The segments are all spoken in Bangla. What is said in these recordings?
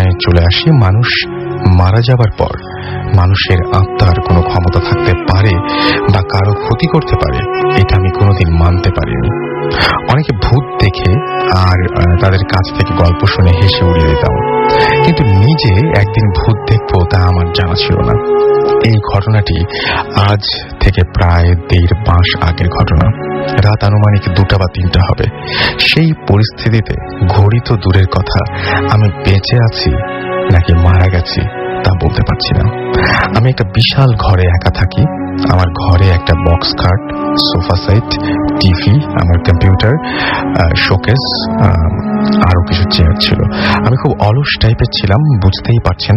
প্রশ্নে চলে আসি, মানুষ মারা যাবার পর মানুষের আত্মার কোনো ক্ষমতা থাকতে পারে বা কারো ক্ষতি করতে পারে, এটা আমি কোনোদিন মানতে পারিনি। অনেকে ভূত দেখে আর তাদের কাছ থেকে গল্প শুনে হেসে উড়িয়ে দিতাম, কিন্তু নিজে একদিন ভূত দেখবো তা আমার জানা ছিল না। এই ঘটনাটি আজ থেকে প্রায় 1.5 মাস আগের ঘটনা। রাত আনুমানিক 2টা বা 3টা হবে। সেই পরিস্থিতিতে ঘড়ি তো দূরের কথা, আমি বেঁচে আছি নাকি মারা গেছি তা বলতে পারছি না। আমি একটা বিশাল ঘরে একা থাকি। আমার ঘরে একটা বক্স খাট, সোফা সেট, টিভি, আমার কম্পিউটার, শোকেস, আরো কিছু চেয়ার ছিল। আমি খুব অলস টাইপের ছিলাম, বুঝতেই পারছেন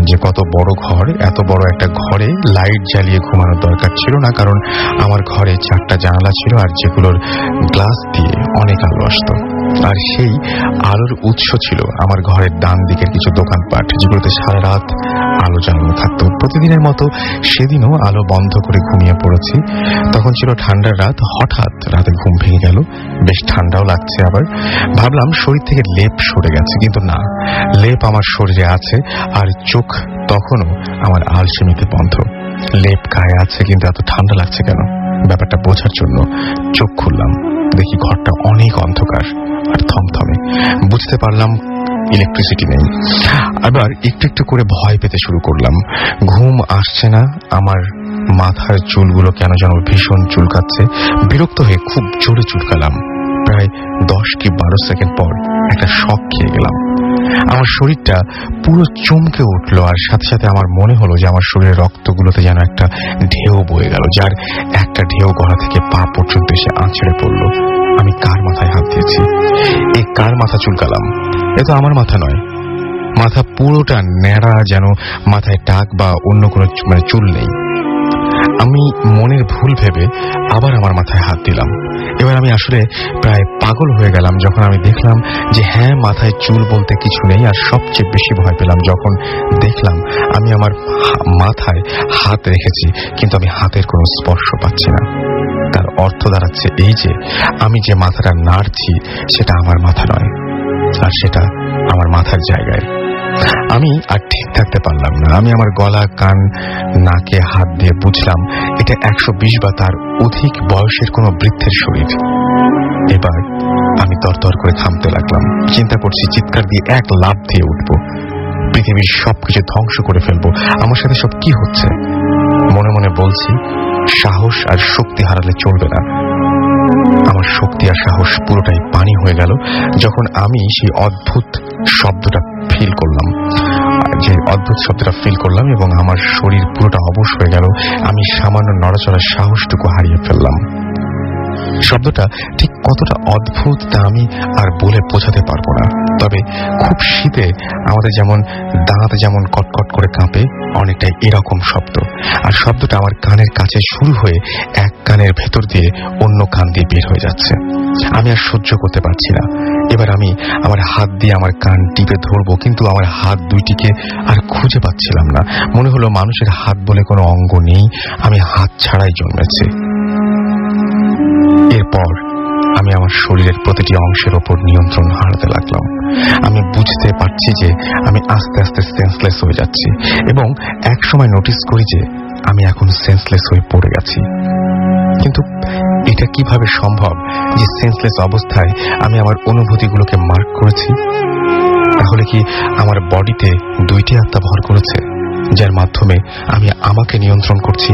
যে কত বড় ঘর। এত বড় একটা ঘরে লাইট জ্বালিয়ে ঘুমানোর দরকার ছিল না, কারণ আমার ঘরে 4টা জানালা ছিল আর যেগুলোর গ্লাস দিয়ে অনেক আলো আসতো। আর সেই আলোর উৎস ছিল আমার ঘরের ডান দিকের কিছু দোকানপাট, যেগুলোতে সারা রাত আলো জ্বালানো থাকতো। প্রতিদিনের মতো সেদিনও আলো বন্ধ করে ঘুমিয়ে পড়েছি। তখন ছিল ঠান্ডার রাত। হঠাৎ রাতে ঘুম ভেঙে গেল, বেশ ঠান্ডাও লাগছে। আবার ভাবলাম শরীর থেকে লেপ সরে গেছে, কিন্তু না, লেপ আমার শরীরে আছে আর চোখ তখনও আমার আলসেমিতে বন্ধ। লেপ গায়ে আছে, কিন্তু এত ঠান্ডা লাগছে কেন? ব্যাপারটা বোঝার জন্য চোখ খুললাম, দেখি ঘরটা অনেক অন্ধকার আর থমথমে। বুঝতে পারলাম ইলেকট্রিসিটি নেই। আবার একটু একটু করে ভয় পেতে শুরু করলাম। ঘুম আসছে না, আমার মাথার চুলগুলো কেন যেন ভীষণ চুলকাচ্ছে। বিরক্ত হয়ে খুব জোরে চুলকালাম। প্রায় 10 কি 12 সেকেন্ড পর একটা শক খেয়ে গেলাম। আমার শরীরটা পুরো চমকে উঠলো, আর সাথে সাথে আমার মনে হলো যে আমার শরীরের রক্তগুলোতে যেন একটা ঢেউ বয়ে গেল, যার একটা ঢেউ গলা থেকে পা পর্যন্ত এসে আঁচড়ে পড়লো। আমি কার মাথায় হাত দিয়েছি? এই কার মাথা চুলকালাম? এ তো আমার মাথা নয়। মাথা পুরোটা ন্যাড়া, যেন মাথায় টাক বা অন্য কোনো চুল নেই। আমি মনের ভুল ভেবে আবার আমার মাথায় হাত দিলাম। এবার আমি আসলে প্রায় পাগল হয়ে গেলাম যখন আমি দেখলাম যে হ্যাঁ, মাথায় চুল বলতে কিছু নেই। আর সবচেয়ে বেশি ভয় পেলাম যখন দেখলাম আমি আমার মাথায় হাত রেখেছি, কিন্তু আমি হাতের কোনো স্পর্শ পাচ্ছি না। তার অর্থ দাঁড়াচ্ছে এই যে আমি যে মাথাটা নাড়ছি সেটা আমার মাথা নয়, আর সেটা আমার মাথার জায়গায়। আমি আর ঠিক থাকতে পারলাম না। আমি আমার গলা, কান, নাকে হাত দিয়ে বুঝলাম এটা 120 বা তার অধিক বয়সের কোনো বৃদ্ধের শরীর। এবার আমি তরতর করে থামতে লাগলাম। চিন্তা করছি চিৎকার দিয়ে এক লাফ দিয়ে উঠবো, পৃথিবীর সবকিছু ধ্বংস করে ফেলবো। আমার সাথে সব কি হচ্ছে? মনে মনে বলছি সাহস আর শক্তি হারালে চলবে না। আমার শক্তি আর সাহস পুরোটাই পানি হয়ে গেল যখন আমি সেই অদ্ভুত শব্দটা ফিল করলাম, এবং আমার শরীর পুরোটা অবশ হয়ে গেল। আমি সামান্য নড়াচড়ার সাহসটুকু হারিয়ে ফেললাম। শব্দটা ঠিক কতটা অদ্ভুত তা আমি আর বলে বোঝাতে পারবো না। তবে খুব শীতে আমাদের যেমন দাঁত যেমন কটকট করে কাঁপে, অনেকটাই এরকম শব্দ। আর শব্দটা আমার কানের কাছে শুরু হয়ে এক কানের ভেতর দিয়ে অন্য কান দিয়ে বের হয়ে যাচ্ছে। আমি আর সহ্য করতে পারছি না। এবার আমি আমার হাত দিয়ে আমার কান টিপে ধরবো, কিন্তু আমার হাত দুইটিকে আর খুঁজে পাচ্ছিলাম না। মনে হলো মানুষের হাত বলে কোনো অঙ্গ নেই, আমি হাত ছাড়াই জন্মেছি। এরপর আমি আমার শরীরের প্রতিটি অংশের ওপর নিয়ন্ত্রণ হারাতে লাগলাম। আমি বুঝতে পারছি যে আমি আস্তে আস্তে সেন্সলেস হয়ে যাচ্ছি, এবং এক সময় নোটিস করি যে আমি এখন সেন্সলেস হয়ে পড়ে গেছি। কিন্তু এটা কিভাবে সম্ভব যে সেন্সলেস অবস্থায় আমি আমার অনুভূতিগুলোকে মার্ক করেছি? তাহলে কি আমার বডিতে 2টি আত্মা ভর করেছে, যার মাধ্যমে আমি আমাকে নিয়ন্ত্রণ করছি?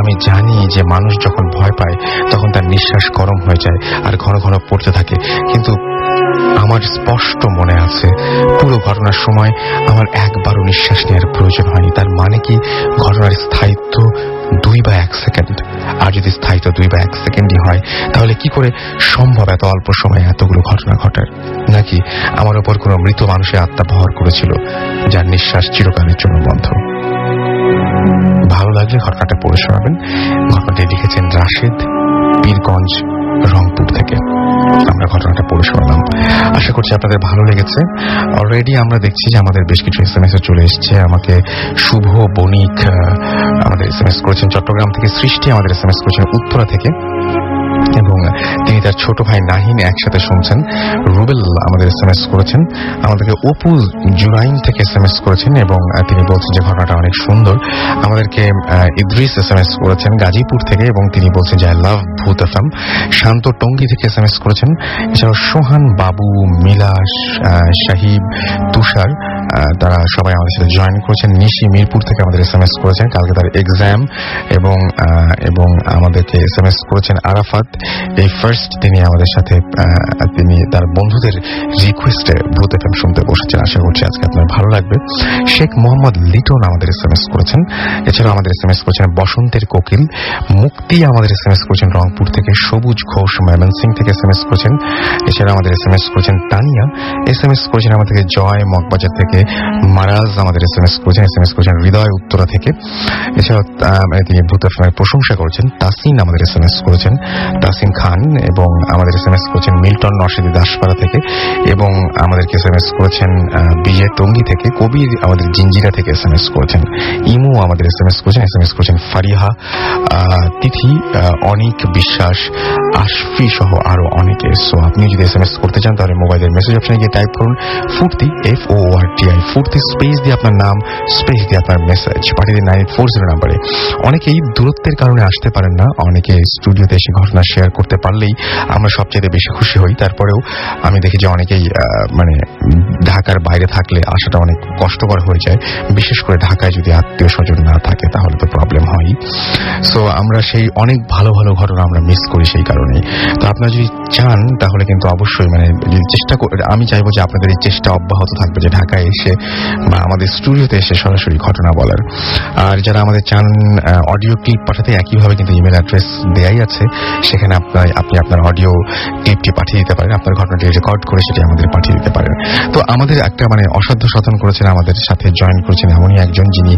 আমি জানি যে মানুষ যখন ভয় পায় তখন তার নিঃশ্বাস গরম হয়ে যায় আর ঘন ঘন পড়তে থাকে, কিন্তু আমার স্পষ্ট মনে আছে পুরো ঘটনার সময় আমার একবারও নিঃশ্বাস নেওয়ার প্রয়োজন হয়নি। তার মানে কি ঘটনার স্থায়িত্ব 2 বা 1 সেকেন্ড? আর যদি স্থায়িত্ব 2 বা 1 সেকেন্ডই হয়, তাহলে কি করে সম্ভব এত অল্প সময়ে এতগুলো ঘটনা ঘটার? নাকি আমার ওপর কোনো মৃত মানুষের আত্মা ভর করেছিল, যার নিঃশ্বাস চিরকালের জন্য বন্ধ? ভালো লাগলে ঘটনাটা পড়ে শোনাবেন। ঘটনাটি লিখেছেন রাশেদ, পীরগঞ্জ, রংপুর থেকে। আমরা ঘটনাটা পড়ে শোনালাম। আশা করছি আপনাদের ভালো লেগেছে। অলরেডি আমরা দেখছি যে আমাদের বেশ কিছু SMS চলে এসছে। আমাকে শুভ বণিক আমাদের SMS করেছেন চট্টগ্রাম থেকে, সৃষ্টি আমাদের SMS করেছেন উত্তরা থেকে, এবং তিনি তার ছোট ভাই নাহিন একসাথে শুনছেন। রুবেল আমাদের SMS করেছেন, আমাদেরকে অপু জুরাইন থেকে SMS করেছেন এবং তিনি বলছেন যে ঘটনাটা অনেক সুন্দর। আমাদেরকে ইদ্রিস SMS করেছেন গাজীপুর থেকে এবং তিনি বলছেন যে আই লাভ ভূত FM। শান্ত টঙ্গী থেকে SMS করেছেন। এছাড়াও সোহান, বাবু, মিলাস, সাহিব, তুষার তারা সবাই আমাদের সাথে জয়েন করেছেন। নিশি মিরপুর থেকে আমাদের SMS করেছেন, কালকে তার এক্সাম, এবং আমাদেরকে SMS করেছেন আরাফাত। এই ফার্স্ট তিনি আমাদের সাথে তিনি তার বন্ধুদের রিকোয়েস্টে ভূত FM শুনতে বসেছেন। আশা করছি আজকে আপনার ভালো লাগবে। শেখ মোহাম্মদ লিটন আমাদের SMS করেছেন। এছাড়াও আমাদের SMS করেছেন বসন্তের কোকিল। মুক্তি আমাদের SMS করেছেন রংপুর থেকে। সবুজ ঘোষ ময়মনসিং থেকে SMS করেছেন। এছাড়া আমাদের SMS করেছেন তানিয়া। SMS করেছেন আমাদেরকে জয় মগবাজার থেকে। মারাজ আমাদের SMS করেছেন হৃদয় উত্তরা থেকে। এছাড়াও তিনি ভূত FM এর প্রশংসা করেছেন। তাসিন আমাদের SMS করেছেন, তাসিন খান, এবং আমাদের SMS করেছেন মিল্টন নরসিংদী দাসপাড়া থেকে, এবং আমাদেরকে SMS করেছেন বিজয় টঙ্গী থেকে। কবির আমাদের জিঞ্জিরা থেকে SMS করেছেন। ইমু আমাদের SMS করেছেন ফারিহা, তিথি, অনিক বিশ্বাস, আশফি সহ আরো অনেকে। সো আপনি যদি SMS করতে চান তাহলে মোবাইলের মেসেজ অপশনে গিয়ে টাইপ করুন ফুর্তি, FORTI, ফুর্তি স্পেস দিয়ে আপনার নাম, স্পেস দিয়ে আপনার মেসেজ পাঠিয়ে দিন 9840 নাম্বারে। অনেকেই দূরত্বের কারণে আসতে পারেন না, অনেকে স্টুডিওতে এসে ঘটনা শেয়ার করতে পারলেই আমরা সবচেয়ে বেশি খুশি হই। তারপরেও আমি দেখি যে অনেকেই মানে ঢাকার বাইরে থাকলে আসাটা অনেক কষ্টকর হয়ে যায়, বিশেষ করে ঢাকায় যদি আত্মীয় স্বজন না থাকে তাহলে তো প্রবলেম হয়। সো আমরা সেই অনেক ভালো ভালো ঘটনা আমরা মিস করি সেই কারণে। তো আপনারা যদি চান তাহলে কিন্তু অবশ্যই মানে চেষ্টা আমি চাইবো যে আপনাদের এই চেষ্টা অব্যাহত থাকবে যে ঢাকায় এসে বা আমাদের স্টুডিওতে এসে সরাসরি ঘটনা বলার। আর যারা আমাদের চান অডিও ক্লিপ পাঠাতে, একইভাবে কিন্তু ইমেল অ্যাড্রেস দেয়াই আছে, সেখানে আপনি আপনার অডিও ক্লিপটি পাঠিয়ে দিতে পারেন, আপনার ঘটনাটি রেকর্ড করে সেটি আমাদের পাঠিয়ে দিতে পারেন। তো আমাদের একটা মানে অসাধ্য সাধন করেছেন, আমাদের সাথে জয়েন করেছেন এমনই একজন যিনি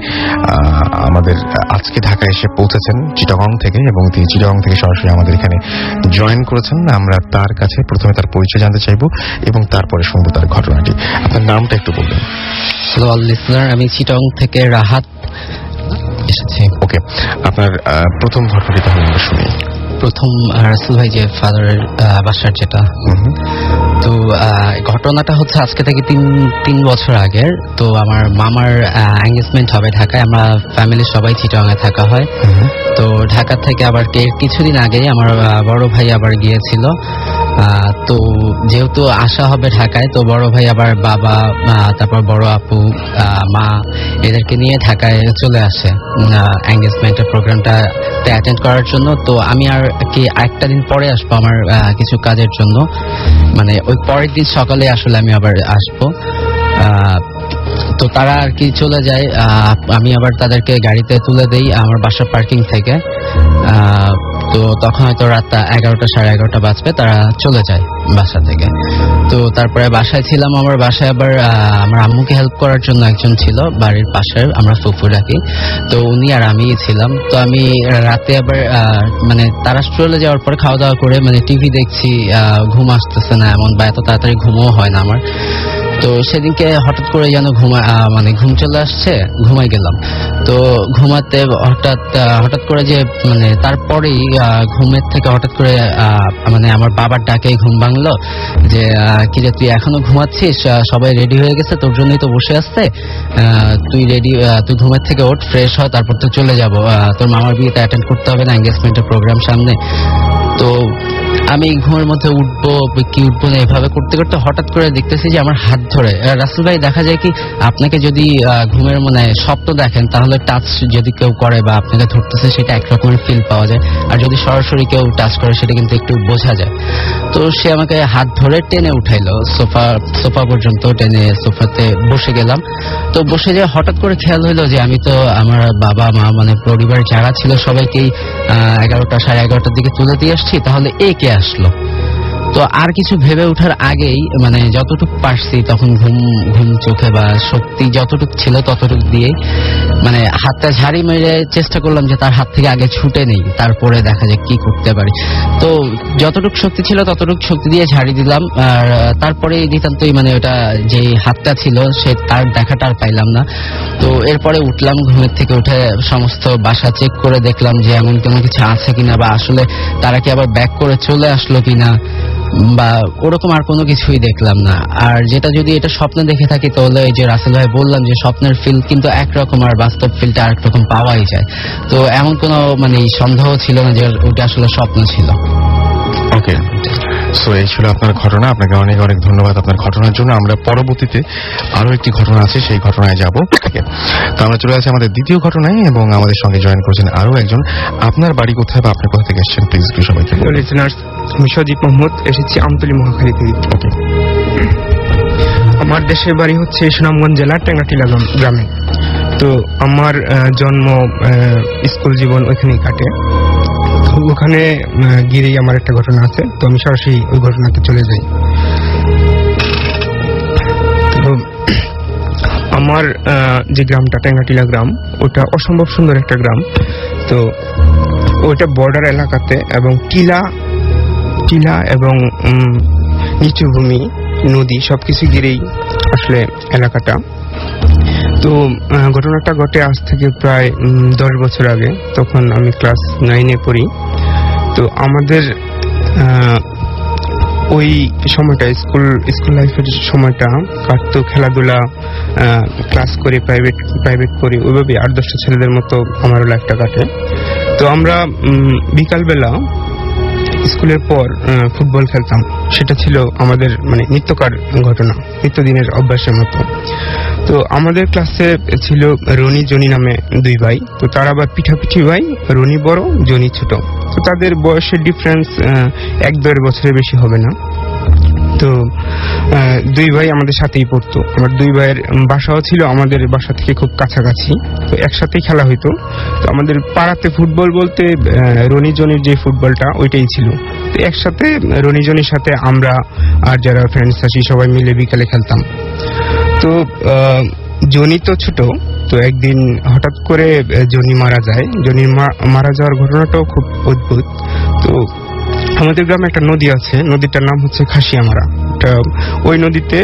আমাদের আজকে ঢাকায় এসে পৌঁছেছেন চিটাগং থেকে, এবং তিনি চিটাগং থেকে সরাসরি আমাদের এখানে জয়েন করেছেন। আমরা তার কাছে প্রথমে তার পরিচয় জানতে চাইবো এবং তারপরে শুনবো তার ঘটনাটি। আপনার নামটা একটু বলবেন। হ্যালো অল লিসনার, আমি চিটাগং থেকে রাহাত এসেছি। ওকে, আপনার প্রথম ঘটনাটি তাহলে আমরা শুনি। প্রথম রাসেল ভাই যে ফাদারের বাসার যেটা, তো ঘটনাটা হচ্ছে আজকে থেকে তিন বছর আগের। তো আমার মামার এঙ্গেজমেন্ট হবে ঢাকায়, আমরা ফ্যামিলির সবাই চিটাগাঙে থাকা হয়। তো ঢাকা থেকে আবার কিছুদিন আগেই আমার বড় ভাই আবার গিয়েছিল। তো যেহেতু আসা হবে ঢাকায়, তো বড় ভাই আবার বাবা, তারপর বড় আপু, মা এদেরকে নিয়ে ঢাকায় চলে আসে এঙ্গেজমেন্টের প্রোগ্রামটা অ্যাটেন্ড করার জন্য। তো আমি আর কি একটা দিন পরে আসবো আমার কিছু কাজের জন্য, মানে ওই পরের দিন সকালে আসলে আমি আবার আসবো। তো তারা আর কি চলে যায়, আমি আবার তাদেরকে গাড়িতে তুলে দেই আমার বাসার পার্কিং থেকে। তো তখন হয়তো রাত 11টা সাড়ে 11টা বাজবে, তারা চলে যায় বাসা থেকে। তো তারপরে বাসায় ছিলাম, আমার বাসায় আবার আমার আম্মুকে হেল্প করার জন্য একজন ছিল বাড়ির পাশে, আমরা ফুফু ডাকি। তো উনি আর আমি ছিলাম। তো আমি রাতে আবার মানে তারা চলে যাওয়ার পরে খাওয়া দাওয়া করে মানে টিভি দেখছি, ঘুম আসতেছে না এমন, বা এত তাড়াতাড়ি ঘুমও হয় না আমার। তো সেদিনকে হঠাৎ করে যেন মানে ঘুম চলে আসছে, ঘুমাই গেলাম। তো ঘুমাতে হঠাৎ করে যে মানে তারপরেই ঘুমের থেকে হঠাৎ করে মানে আমার বাবার ডাকে ঘুম ভাঙলো যে কি রে তুই এখনো ঘুমাচ্ছিস, সবাই রেডি হয়ে গেছে, তোর জন্যই তো বসে আসছে, তুই ঘুমের থেকে ওঠ, ফ্রেশ হ, তারপর তো চলে যাব, তোর মামার বিয়েতে অ্যাটেন্ড করতে হবে না, এঙ্গেজমেন্টের প্রোগ্রাম সামনে। তো আমি ঘুমের মধ্যে উঠবো না এভাবে করতে করতে হঠাৎ করে দেখতেছি যে আমার হাত ধরে। রাসেল ভাই দেখা যায় কি আপনাকে যদি ঘুমের মানে স্বপ্ন দেখেন তাহলে টাচ যদি কেউ করে বা আপনাকে ধরতেছে সেটা একরকমের ফিল পাওয়া যায়, আর যদি সরাসরি কেউ টাচ করে সেটা কিন্তু একটু বোঝা যায়। তো সে আমাকে হাত ধরে টেনে উঠাইলো সোফা পর্যন্ত, টেনে সোফাতে বসে গেলাম। তো বসে যায় হঠাৎ করে খেয়াল হইলো যে আমি তো আমার বাবা মা মানে পরিবারের যারা ছিল সবাইকেই 11টা সাড়ে 11টার দিকে তুলে দিয়ে আসছি, তাহলে কে আসলো। তো আর কিছু ভেবে ওঠার আগেই মানে যতটুকু পারছি তখন ঘুম ঘুম চোখে বা শক্তি যতটুকু ছিল ততটুকু দিয়ে মানে হাতটা ঝাড়ি মেরে চেষ্টা করলাম যে তার হাত থেকে আগে ছুটে নেই, তারপরে দেখা যায় কি করতে পারি। তো যতটুকু শক্তি ছিল ততটুকু শক্তি দিয়ে ঝাড়ি দিলাম, আর তারপরে নিতান্তই মানে ওটা যে হাতটা ছিল সে তার দেখাটা আর পাইলাম না। তো এরপরে উঠলাম, ঘুমের থেকে উঠে সমস্ত বাসা চেক করে দেখলাম যে এমন কোনো কিছু আছে কিনা, বা আসলে তারা কি আবার ব্যাক করে চলে আসলো কিনা, বা ওরকম আর কোনো কিছুই দেখলাম না। আর যেটা যদি এটা স্বপ্নে দেখে থাকি তাহলে এই যে রাসেল ভাই বললাম যে স্বপ্নের ফিল কিন্তু একরকম আর বাস্তব ফিলটা আরেক রকম পাওয়াই যায়। তো এমন কোনো মানে সন্দেহ ছিল না যে ওটা আসলে স্বপ্ন ছিল। ওকে, সো এই ছিল আপনার ঘটনা। আপনাকে অনেক অনেক ধন্যবাদ আপনার ঘটনার জন্য। আমরা পরবর্তীতে আরো একটি ঘটনা আছে, সেই ঘটনায় যাব। তো আমরা চলে আসি আমাদের দ্বিতীয় ঘটনায়, এবং আমাদের সঙ্গে জয়েন করছেন আরো একজন। আপনার বাড়ি কোথায় বা আপনি কোথা থেকে এসেছেন প্লিজ একটু সবাইকে বলুন। লিসেনার্স, আমি সজীব মোহাম্মদ, এসেছি আমতলী মহাখালী থেকে। ওকে, আমার দেশের বাড়ি হচ্ছে সুনামগঞ্জ জেলার টেঙ্গাটিলা গ্রামে। তো আমার জন্ম, স্কুল জীবন ওইখানেই কাটে। তো ওখানে গিয়েই আমার একটা ঘটনা আছে, তো আমি সরাসরি ওই ঘটনাতে চলে যাই। তো আমার যে গ্রামটা টেঙ্গাটিলা গ্রাম, ওটা অসম্ভব সুন্দর একটা গ্রাম। তো ওইটা বর্ডার এলাকাতে, এবং টিলা এবং নিচু ভূমি, নদী সবকিছু ঘিরেই আসলে এলাকাটা। তো ঘটনাটা ঘটে আজ থেকে প্রায় 10 বছর আগে। তখন আমি ক্লাস 9-এ পড়ি। তো আমাদের ওই সময়টা স্কুল লাইফের সময়টা কাটতো খেলাধুলা, ক্লাস করে প্রাইভেট করে, ওইভাবে 8-10টা ছেলেদের মতো আমার লাইফটা কাটে। তো আমরা বিকালবেলা স্কুলের পর ফুটবল খেলতাম। সেটা ছিল আমাদের মানে নিত্যকার ঘটনা, নিত্যদিনের অভ্যাসের মতো। তো আমাদের ক্লাসে ছিল রনি জনি নামে 2 ভাই। তো তারা আবার পিঠাপিঠি ভাই, রনি বড় জনি ছোট। তো তাদের বয়সের ডিফারেন্স 1-2 বছরের বেশি হবে না। তো 2 ভাই আমাদের সাথেই পড়তো। আমার 2 ভাইয়ের বাসাও ছিল আমাদের বাসা থেকে খুব কাছাকাছি। তো একসাথেই খেলা হইতো। তো আমাদের পাড়াতে ফুটবল বলতে রনি জনির যে ফুটবলটা ওইটাই ছিল। তো একসাথে রনি জনির সাথে আমরা আর যারা ফ্রেন্ডস আছি সবাই মিলে বিকালে খেলতাম। তো জনি তো ছোট। তো একদিন হঠাৎ করে জনি মারা যায়। জনির মারা যাওয়ার ঘটনাটাও খুব অদ্ভুত। তো আমাদের গ্রামে একটা নদী আছে, নদীটার নাম হচ্ছে খাসিয়ামারা। ওই নদীতে,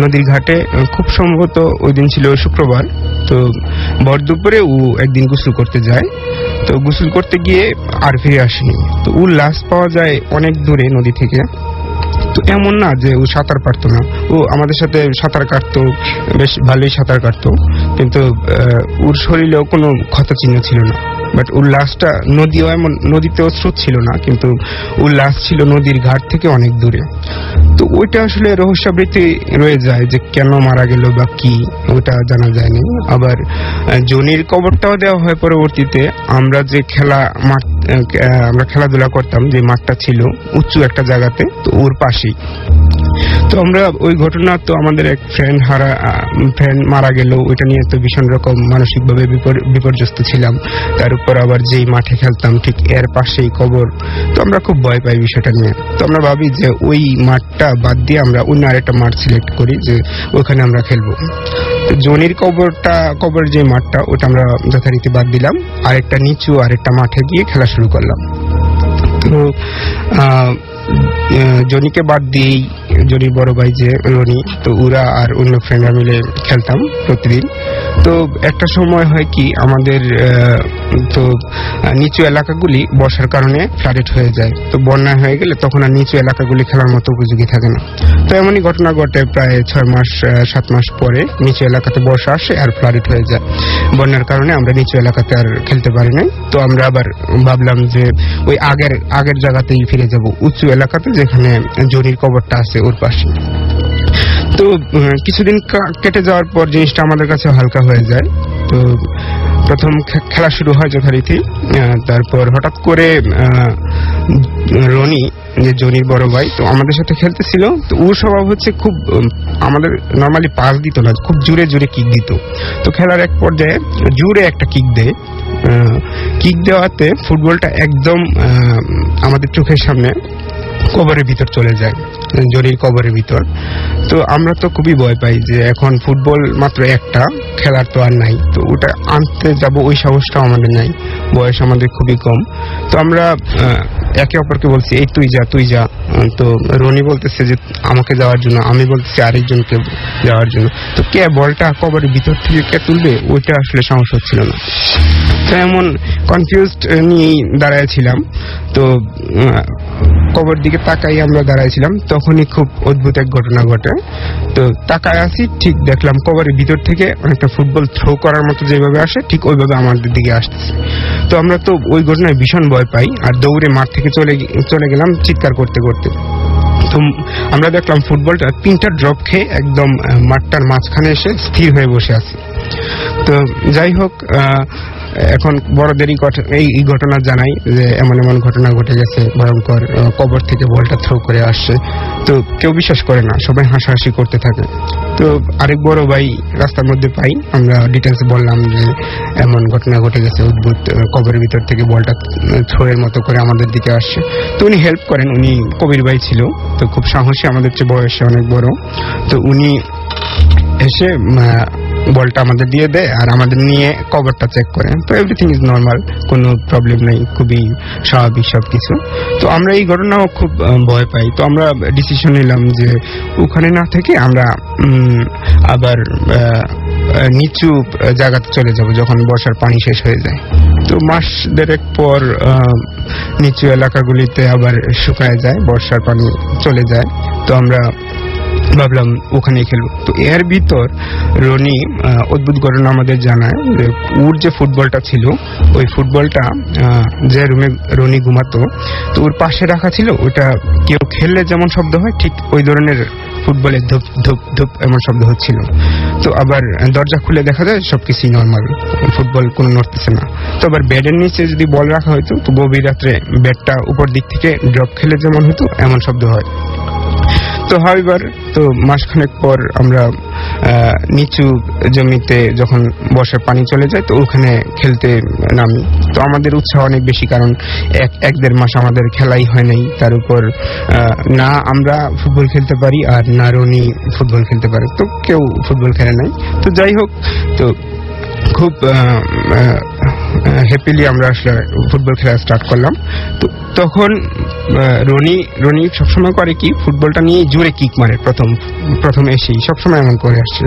নদীর ঘাটে খুব সম্ভবত ওই দিন ছিল শুক্রবার। তো ভর দুপুরে ও একদিন গোসল করতে যায়। তো গোসল করতে গিয়ে আর ফিরে আসেনি। তো ওর লাশ পাওয়া যায় অনেক দূরে নদী থেকে। তো এমন না যে ও সাঁতার পারতো না, ও আমাদের সাথে সাঁতার কাটতো, বেশ ভালোই সাঁতার কাটতো, কিন্তু ওর শরীরেও কোনো ক্ষত চিহ্ন ছিল না। বাট ওর লাশটা নদীতেও স্রোত ছিল না, কিন্তু ওর লাশ ছিল নদীর ঘাট থেকে অনেক দূরে। তো ওইটা আসলে রহস্যাবৃত্তি রয়ে যায় যে কেন মারা গেল বা কি, ওটা জানা যায়নি। আবার জনির কবরটাও দেওয়া হয় পরবর্তীতে। আমরা যে আমরা খেলাধুলা করতাম যে মাঠটা ছিল উঁচু একটা জায়গাতে, তো ওর পাশেই। তো আমরা ওই ঘটনা, তো আমাদের এক ফ্রেন্ড মারা গেল, ওইটা নিয়ে তো ভীষণ রকম মানসিকভাবে বিপর্যস্ত ছিলাম। তার উপর আবার যেই মাঠে খেলতাম ঠিক এর পাশেই কবর। তো আমরা খুব ভয় পাই বিষয়টা নিয়ে। তো আমরা ভাবি যে ওই মাঠটা বাদ দিয়ে আমরা অন্য আরেকটা মাঠ সিলেক্ট করি যে ওখানে আমরা খেলবো। তো জনির কবর যে মাঠটা, ওটা আমরা যথারীতি বাদ দিলাম, আরেকটা নিচু আরেকটা মাঠে গিয়ে খেলা শুরু করলাম। তো জনিকে বাদ দিয়েই জনির বড় ভাই যে রনি, তো ওরা আর অন্য ফ্রেন্ডরা মিলে খেলতাম প্রতিদিন। তো একটা সময় হয় কি, আমাদের তো নিচু এলাকাগুলি বর্ষার কারণে ফ্লাডেড হয়ে যায়। তো বন্যা হয়ে গেলে তখন আর নিচু এলাকাগুলি খেলার মতো উপযোগী থাকে না। তো এমনই ঘটনা ঘটে প্রায় 6-7 মাস পরে নিচু এলাকাতে বর্ষা আসে আর ফ্লাডেড হয়ে যায়। বন্যার কারণে আমরা নিচু এলাকাতে আর খেলতে পারি নাই। তো আমরা আবার ভাবলাম যে ওই আগের জায়গাতেই ফিরে যাব, উঁচু এলাকাতে যেখানে জনির কবরটা আছে ওর পাশে। তো কিছুদিন কেটে যাওয়ার পর জিনিসটা আমাদের কাছে হালকা হয়ে যায়। তো প্রথম খেলা শুরু হয় যথারীতি। তারপর হঠাৎ করে রনি, যে জনির বড় ভাই, তো আমাদের সাথে খেলতেছিল। তো ওর স্বভাব হচ্ছে খুব, আমাদের নর্মালি পাস দিত না, খুব জোরে জোরে কিক দিত। তো খেলার এক পর্যায়ে জোরে একটা কিক দেয়। কিক দেওয়াতে ফুটবলটা একদম আমাদের চোখের সামনে কবরের ভিতর চলে যায়, জরির কবরের ভিতর। তো আমরা তো খুবই ভয় পাই যে এখন ফুটবল মাত্র একটা, খেলার তো আর নাই, তো ওটা আনতে যাব ওই সাহসটাও আমাদের নাই, বয়স আমাদের খুবই কম। তো আমরা একে অপরকে বলছি এই তুই যা তুই যা। তো রনি বলতেছে যে আমাকে যাওয়ার জন্য, আমি বলতেছি আরেকজনকে যাওয়ার জন্য। তো কে বলটা কবরের ভিতর থেকে কে তুলবে ওইটা আসলে সাহস হচ্ছিল না। তো এমন কনফিউজড নিয়েই দাঁড়াইছিলাম। তো কবর দিকে তাকাই আমরা দাঁড়াইছিলাম, তখনই খুব অদ্ভুত এক ঘটনা ঘটে। তো তাকায় আছি, ঠিক দেখলাম কবরের ভিতর থেকে অনেকটা ফুটবল থ্রো করার মতো যেভাবে আসে ঠিক ওইভাবে আমাদের দিকে আসতেছে। তো আমরা তো ওই ঘটনায় ভীষণ ভয় পাই আর দৌড়ে মাঠ থেকে চলে গেলাম চিৎকার করতে করতে। তো আমরা দেখলাম ফুটবলটা 3টা ড্রপ খেয়ে একদম মাঠটার মাঝখানে এসে স্থির হয়ে বসে আছে। তো যাই হোক, এখন বড়দেরই এই ঘটনা জানাই যে এমন এমন ঘটনা ঘটে গেছে ভয়ঙ্কর, কবর থেকে বলটা থ্রো করে আসছে। তো কেউ বিশ্বাস করে না, সবাই হাসাহাসি করতে থাকে। তো আরেক বড় ভাই রাস্তার মধ্যে পাই, আমরা ডিটেলস বললাম যে এমন ঘটনা ঘটে গেছে, অদ্ভুত কবরের ভিতর থেকে বলটা থ্রোয়ের মতো করে আমাদের দিকে আসছে। তো উনি হেল্প করেন, উনি কবির ভাই ছিল, তো খুব সাহসী, আমাদের চেয়ে বয়সে অনেক বড়। তো উনি এসে বলটা আমাদের দিয়ে দেয় আর আমাদের নিয়ে কভারটা চেক করে। তো এভরিথিং ইজ নর্মাল, কোনো প্রবলেম নেই, খুবই স্বাভাবিক সবকিছু। তো আমরা এই ঘটনাও খুব ভয় পাই। তো আমরা ডিসিশন নিলাম যে ওখানে না থেকে আমরা আবার নিচু জায়গাতে চলে যাব যখন বর্ষার পানি শেষ হয়ে যায়। তো মাস দেড়েক পর নিচু এলাকাগুলিতে আবার শুকায় যায়, বর্ষার পানি চলে যায়। তো আমরা ভাবলাম ওখানে খেলবো। তো এর ভিতর রনি অদ্ভুত ঘটনা আমাদের জানায় যে ওর যে ফুটবলটা ছিল, ওই ফুটবলটা যে রুমে রনি ঘুমাতো, তো ওর পাশে রাখা ছিল, ওটা কেউ খেললে যেমন শব্দ হয় ঠিক ওই ধরনের ফুটবলের ধুপ ধুপ ধুপ এমন শব্দ হচ্ছিল। তো আবার দরজা খুলে দেখা যায় সবকিছুই নর্মাল, ফুটবল কোনো নড়তেছে না। তো আবার বেডের নিচে যদি বল রাখা হয়তো, তো গভীর রাত্রে ব্যাটটা উপর দিক থেকে ড্রপ খেলে যেমন হতো এমন শব্দ হয়। তো হাউএভার, তো মাসখানেক পর আমরা নিচু জমিতে যখন বর্ষার পানি চলে যায় তো ওখানে খেলতে নামি। তো আমাদের উৎসাহ অনেক বেশি, কারণ এক দেড় মাস আমাদের খেলাই হয় নাই। তার উপর না আমরা ফুটবল খেলতে পারি আর না রনি ফুটবল খেলতে পারে, তো কেউ ফুটবল খেলে নাই। তো যাই হোক, তো খুব হ্যাপিলি আমরা আসলে ফুটবল খেলা স্টার্ট করলাম। তো তখন রনি সবসময় করে কি, ফুটবলটা নিয়ে জোরে কিক মারে, প্রথম এসেই সবসময় এমন করে আসছে।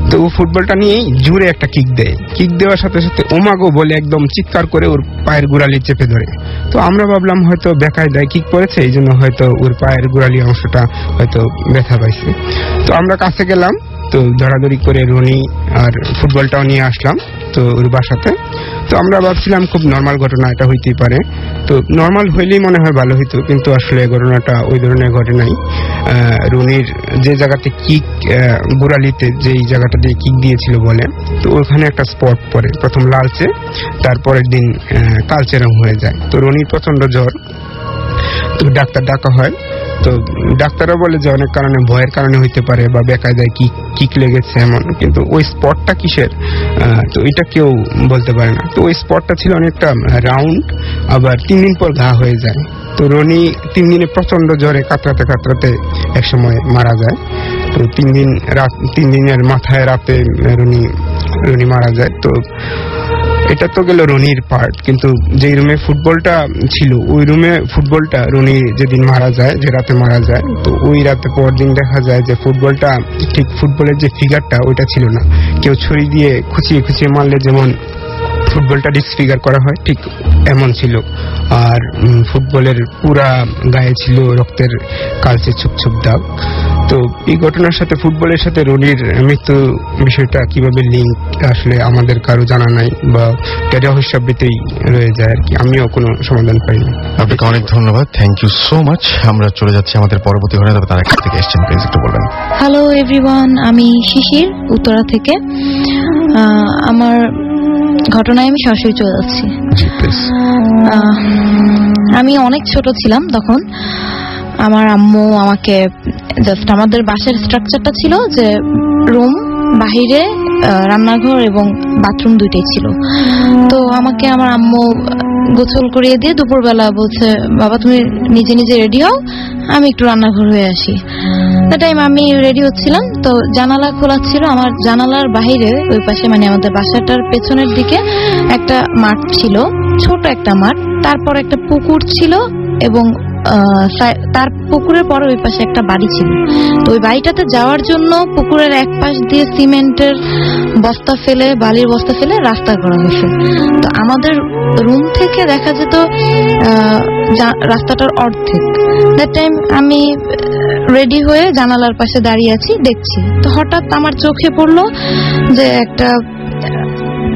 তো ও ফুটবলটা নিয়েই জোরে একটা কিক দেয়, কিক দেওয়ার সাথে সাথে ওমাগো বলে একদম চিৎকার করে ওর পায়ের গোড়ালি চেপে ধরে। তো আমরা ভাবলাম হয়তো বেকায়দায় কিক পড়েছে, এই জন্য হয়তো ওর পায়ের গোড়ালি অংশটা হয়তো ব্যথা পাইছে। তো আমরা কাছে গেলাম, তো ধরাধরি করে রনি আর ফুটবলটাও নিয়ে আসলাম তো ওর বাসাতে। তো আমরা ভাবছিলাম খুব নর্মাল ঘটনা, এটা হইতেই পারে, তো নর্মাল হইলেই মনে হয় ভালো হইতো, কিন্তু আসলে ঘটনাটা ওই ধরনের ঘটে নাই। রনির যে জায়গাতে কিক, গোড়ালিতে যেই জায়গাটা দিয়ে কিক দিয়েছিল বলে, তো ওখানে একটা স্পট পড়ে, প্রথম লালচে, তারপরের দিন কালচে রং হয়ে যায়। তো রনির প্রচন্ড জ্বর, তো ডাক্তার ডাকা হয়। তো ডাক্তাররা বলে যে অনেক কারণে, ভয়ের কারণে হইতে পারে বা বেকায়দায় কিক লেগেছে এমন, কিন্তু ওই স্পটটা কিসের তো এটা কেউ বলতে পারে না। তো ওই স্পটটা ছিল অনেকটা রাউন্ড, আবার 3 দিন পর ঘা হয়ে যায়। তো রনি 3 দিনে প্রচন্ড জ্বরে কাতরাতে একসময় মারা যায়। তো 3 দিনের মাথায় রাতে রনি মারা যায়। তো এটা তো গেল রনির পার্ট, কিন্তু যেই রুমে ফুটবলটা ছিল ওই রুমে ফুটবলটা রনি যেদিন মারা যায়, যে রাতে মারা যায়, তো ওই রাতে পরদিন দেখা যায় যে ফুটবলটা ঠিক ফুটবলের যে ফিগারটা ওইটা ছিল না, কেউ ছুরি দিয়ে খুঁচিয়ে মারলে যেমন ফুটবলটা ডিসফিগার করা হয় ঠিক এমন ছিল। আর ফুটবলের পুরা গায়ে ছিল রক্তের কালচে ছুপ দাগ। তো এই ঘটনার সাথে ফুটবলের সাথে রনির মৃত্যু বিষয়টা কিভাবে লিঙ্ক আসলে আমাদের কারো জানা নাই, বা রহস্যাবৃতেই রয়ে যায় আর কি, আমিও কোনো সমাধান পাইনি। আপনাকে অনেক ধন্যবাদ, থ্যাংক ইউ সো মাচ। আমরা চলে যাচ্ছি আমাদের পরবর্তী ঘটনা, তবে তার কাছ থেকে এসেছেন, প্লিজ একটু বলবেন। হ্যালো এভরিওয়ান, আমি শিশির, উত্তরা থেকে। আমার ঘটনায় আমি সরাসরি চলে যাচ্ছি। আমি অনেক ছোট ছিলাম তখন। আমার আম্মু আমাকে জাস্ট, আমাদের বাসার স্ট্রাকচারটা ছিল যে রুম, বাহিরে রান্নাঘর এবং বাথরুম দুইটাই ছিল। তো আমাকে আমার আম্মু গোসল করিয়ে দিয়ে দুপুরবেলা বলছে, বাবা তুমি নিজে নিজে রেডি হও, আমি একটু রান্নাঘর হয়ে আসি। দ্য টাইম আমি রেডি হচ্ছিলাম, তো জানালা খোলা ছিল। আমার জানালার বাইরে ওই পাশে মানে আমাদের বাসাটার পেছনের দিকে একটা মাঠ ছিল, ছোট একটা মাঠ, তারপর একটা পুকুর ছিল এবং তার পুকুরের পরে ওই পাশে একটা বাড়ি ছিল। তো ওই বাড়িটাতে যাওয়ার জন্য পুকুরের এক পাশ দিয়ে সিমেন্টের বস্তা ফেলে, বালির বস্তা ফেলে রাস্তা করা হয়েছে। তো আমাদের রুম থেকে দেখা যেত রাস্তাটার অর্ধেক। দ্যাট টাইম আমি রেডি হয়ে জানালার পাশে দাঁড়িয়ে আছি, দেখছি। তো হঠাৎ আমার চোখে পড়লো যে একটা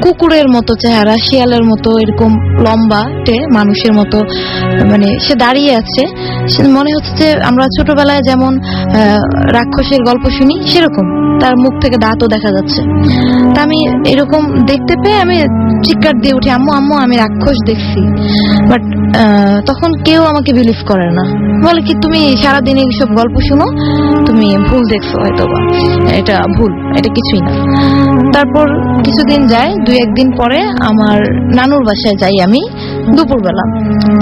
কুকুরের মতো চেহারা, শিয়ালের মতো এরকম লম্বাটে মানুষের মতো, মানে সে দাঁড়িয়ে আছে। মনে হচ্ছে যে আমরা ছোটবেলায় যেমন রাক্ষসের গল্প শুনি সেরকম, তার মুখ থেকে দাঁতও দেখা যাচ্ছে। তা আমি এরকম দেখতে পেয়ে আমি চিৎকার দিয়ে উঠি, আম্মু আম্মু আমি রাক্ষস দেখছি। বাট তখন কেউ আমাকে বিলিভ করে না, বলে কি তুমি সারাদিন এইসব গল্প শুনো, তুমি ভুল দেখছো, হয়তো বা এটা ভুল, এটা কিছুই না। তারপর কিছুদিন যায়, 2-1 দিন পরে আমার নানুর বাসায় যাই আমি দুপুরবেলা।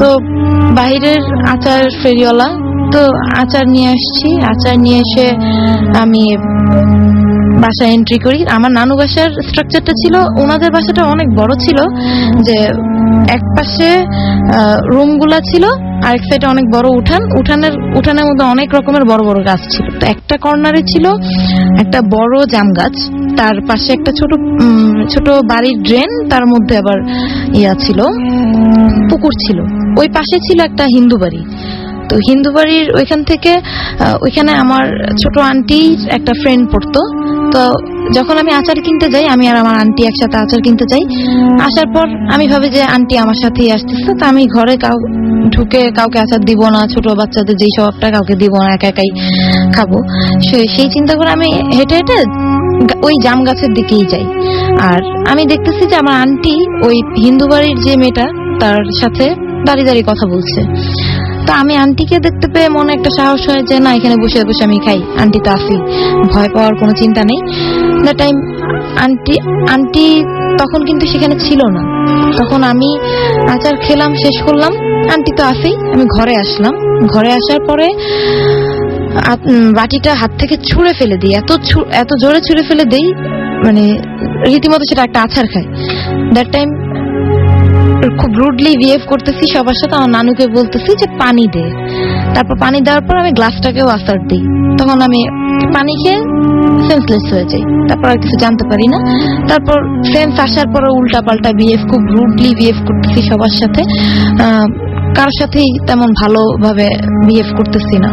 তো বাইরের আচার ফেরিওয়ালা, তো আচার নিয়ে আসছি। আচার নিয়ে এসে আমি বাসায় এন্ট্রি করি। আমার নানু বাসার স্ট্রাকচারটা ছিল, ওনাদের বাসাটা অনেক বড় ছিল, যে এক পাশে রুমগুলা ছিল, আরেক সাইডে অনেক বড় উঠান, উঠানের মধ্যে অনেক রকমের বড় বড় গাছ ছিল। তো একটা কর্নারে ছিল একটা বড় জাম গাছ, তার পাশে একটা ছোট বাড়ির ড্রেন, তার মধ্যে আবার ছিল পুকুর ছিল। ওই পাশে ছিল একটা হিন্দু বাড়ি। তো হিন্দু বাড়ির ওইখান থেকে ওইখানে আমার ছোট আন্টির একটা ফ্রেন্ড পড়তো। তো যখন আমি আচার কিনতে যাই, আমি আর আমার আন্টি একসাথে আচার কিনতে যাই। আসার পর আমি ভাবি যে আন্টি আমার সাথেই আসতেছে, তো আমি ঘরে ঢুকে কাউকে আচার দিব না, ছোট বাচ্চাদের যেই স্বভাবটা, কাউকে দিব না, একা একাই খাবো। সেই চিন্তা করে আমি হেঁটে হেঁটে ওই জাম গাছের দিকেই যাই। আর আমি দেখতেছি যে আমার আন্টি ওই হিন্দু বাড়ির যে মেয়েটা, তার সাথে দাঁড়িয়ে দাঁড়িয়ে কথা বলছে। তো আমি আন্টিকে দেখতে পেয়ে মনে একটা সাহস হয় যে না, এখানে বসে বসে আমি খাই, আন্টি তো আসি, ভয় পাওয়ার কোনো চিন্তা নেই। দ্যাট টাইম আন্টি তখন কিন্তু সেখানে ছিল না। তখন আমি আচার খেলাম, শেষ করলাম, আন্টি তো আসি, আমি ঘরে আসলাম। ঘরে আসার পরে বাটিটা হাত থেকে ছুঁড়ে ফেলে দিই, এত জোরে ছুঁড়ে ফেলে দিই, মানে রীতিমতো সেটা একটা আচার খাই। দ্যাট টাইম খুব রুডলি বিহেভ করতেছি সবার সাথে। আমার নানুকে বলতেছি যে পানি দে। তারপর পানি দেওয়ার পর আমি গ্লাসটাকেও আসার দিই। তখন আমি পানি খেয়ে সেন্সলেস হয়ে যাই। তারপর আর কিছু জানতে পারি না। তারপর সেন্স আসার পর উল্টা পাল্টা বিহেভ, খুব রুডলি বিহেভ করতেছি সবার সাথে, কারোর সাথেই তেমন ভালোভাবে বিহেভ করতেছি না,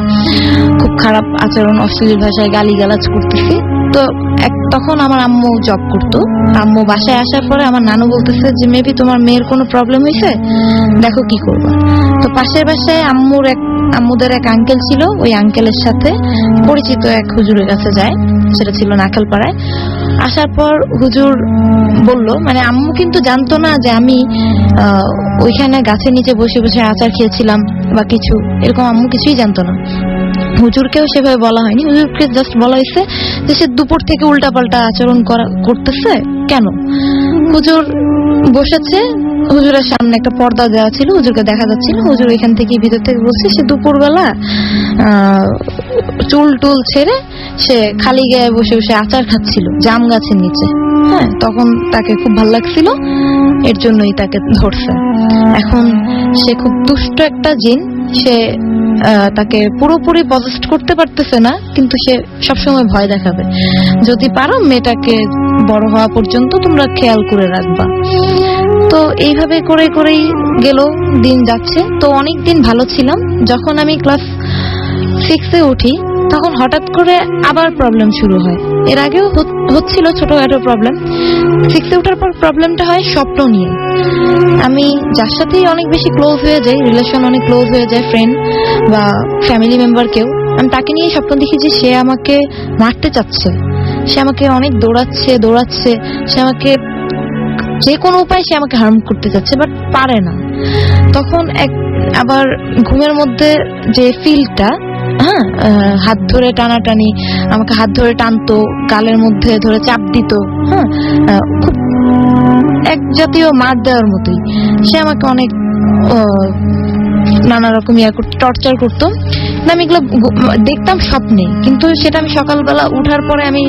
খুব খারাপ আচরণ, অশ্লীল ভাষায় গালিগালাজ করতেছি। তো তখন আমার আম্মু জব করতো। আম্মু বাসায় আসার পরে আমার নানু বলতেছে যে মেবি তোমার মেয়ের কোনো প্রবলেম হয়েছে, দেখো কি করবা। তো পাশের বাসায় আম্মুদের এক আঙ্কেল ছিল, ওই আঙ্কেলের সাথে পরিচিত এক হুজুরের কাছে যায়, সেটা ছিল নাখালপাড়ায়। আসার পর হুজুর বলল, মানে আম্মু কিন্তু জানতো না যে আমি ওইখানে গাছের নিচে বসে বসে আচার খেয়েছিলাম বা কিছু এরকম, আম্মু কিছুই জানতো না। হুজুরকেও সেভাবে বলা হয়নি, হুজুরকে জাস্ট বলা হয়েছে যে সে দুপুর থেকে উল্টাপাল্টা আচরণ করতেছে কেন। হুজুর বসেছে, হুজুরের সামনে একটা পর্দা দেওয়া ছিল, হুজুরকে দেখা যাচ্ছিল। হুজুর এখান থেকে ভিতর থেকে বলছে সে দুপুরবেলা চুল টুল ছেড়ে সে খালি গায়ে বসে বসে আচার খাচ্ছিল জাম গাছের নিচে। হ্যাঁ, তখন তাকে খুব ভালো লাগছিল, এর জন্যই তাকে ধরছে। এখন সে খুব দুষ্ট একটা জিন, সে তাকে পুরোপুরি পজেস্ট করতে পারতেছে না, কিন্তু সে সবসময় ভয় দেখাবে। যদি পারো মেয়েটাকে বড় হওয়া পর্যন্ত তোমরা খেয়াল করে রাখবা। তো এইভাবে করে করেই গেল, দিন যাচ্ছে। তো অনেক দিন ভালো ছিলাম। যখন আমি ক্লাস 6-এ উঠি, তখন হঠাৎ করে আবার প্রবলেম শুরু হয়। এর আগেও হচ্ছিল ছোটখাটো প্রবলেম। 6-এ ওঠার পর প্রবলেমটা হয় স্বপ্ন নিয়ে। আমি যার সাথেই অনেক বেশি ক্লোজ হয়ে যাই, রিলেশন অনেক ক্লোজ হয়ে যায়, ফ্রেন্ড বা ফ্যামিলি মেম্বার কেউ, আমি তাকে নিয়ে স্বপ্ন দেখি যে সে আমাকে মারতে চাচ্ছে, সে আমাকে অনেক দৌড়াচ্ছে, সে আমাকে যে কোনো উপায় সে আমাকে হার্ম করতে চাচ্ছে, বাট পারে না। তখন আবার ঘুমের মধ্যে যে ফিলটা, হ্যাঁ, হাত ধরে টানাটানি, আমাকে হাত ধরে টানতো, গালের মধ্যে ধরে চাপ দিত, হ্যাঁ, খুব এক জাতীয় মার দেওয়ার মতোই। সে আমাকে অনেক নানা রকম টর্চার করতো। আমি এগুলো দেখতাম স্বপ্নে, কিন্তু সেটা আমি সকালবেলা উঠার পরে আমি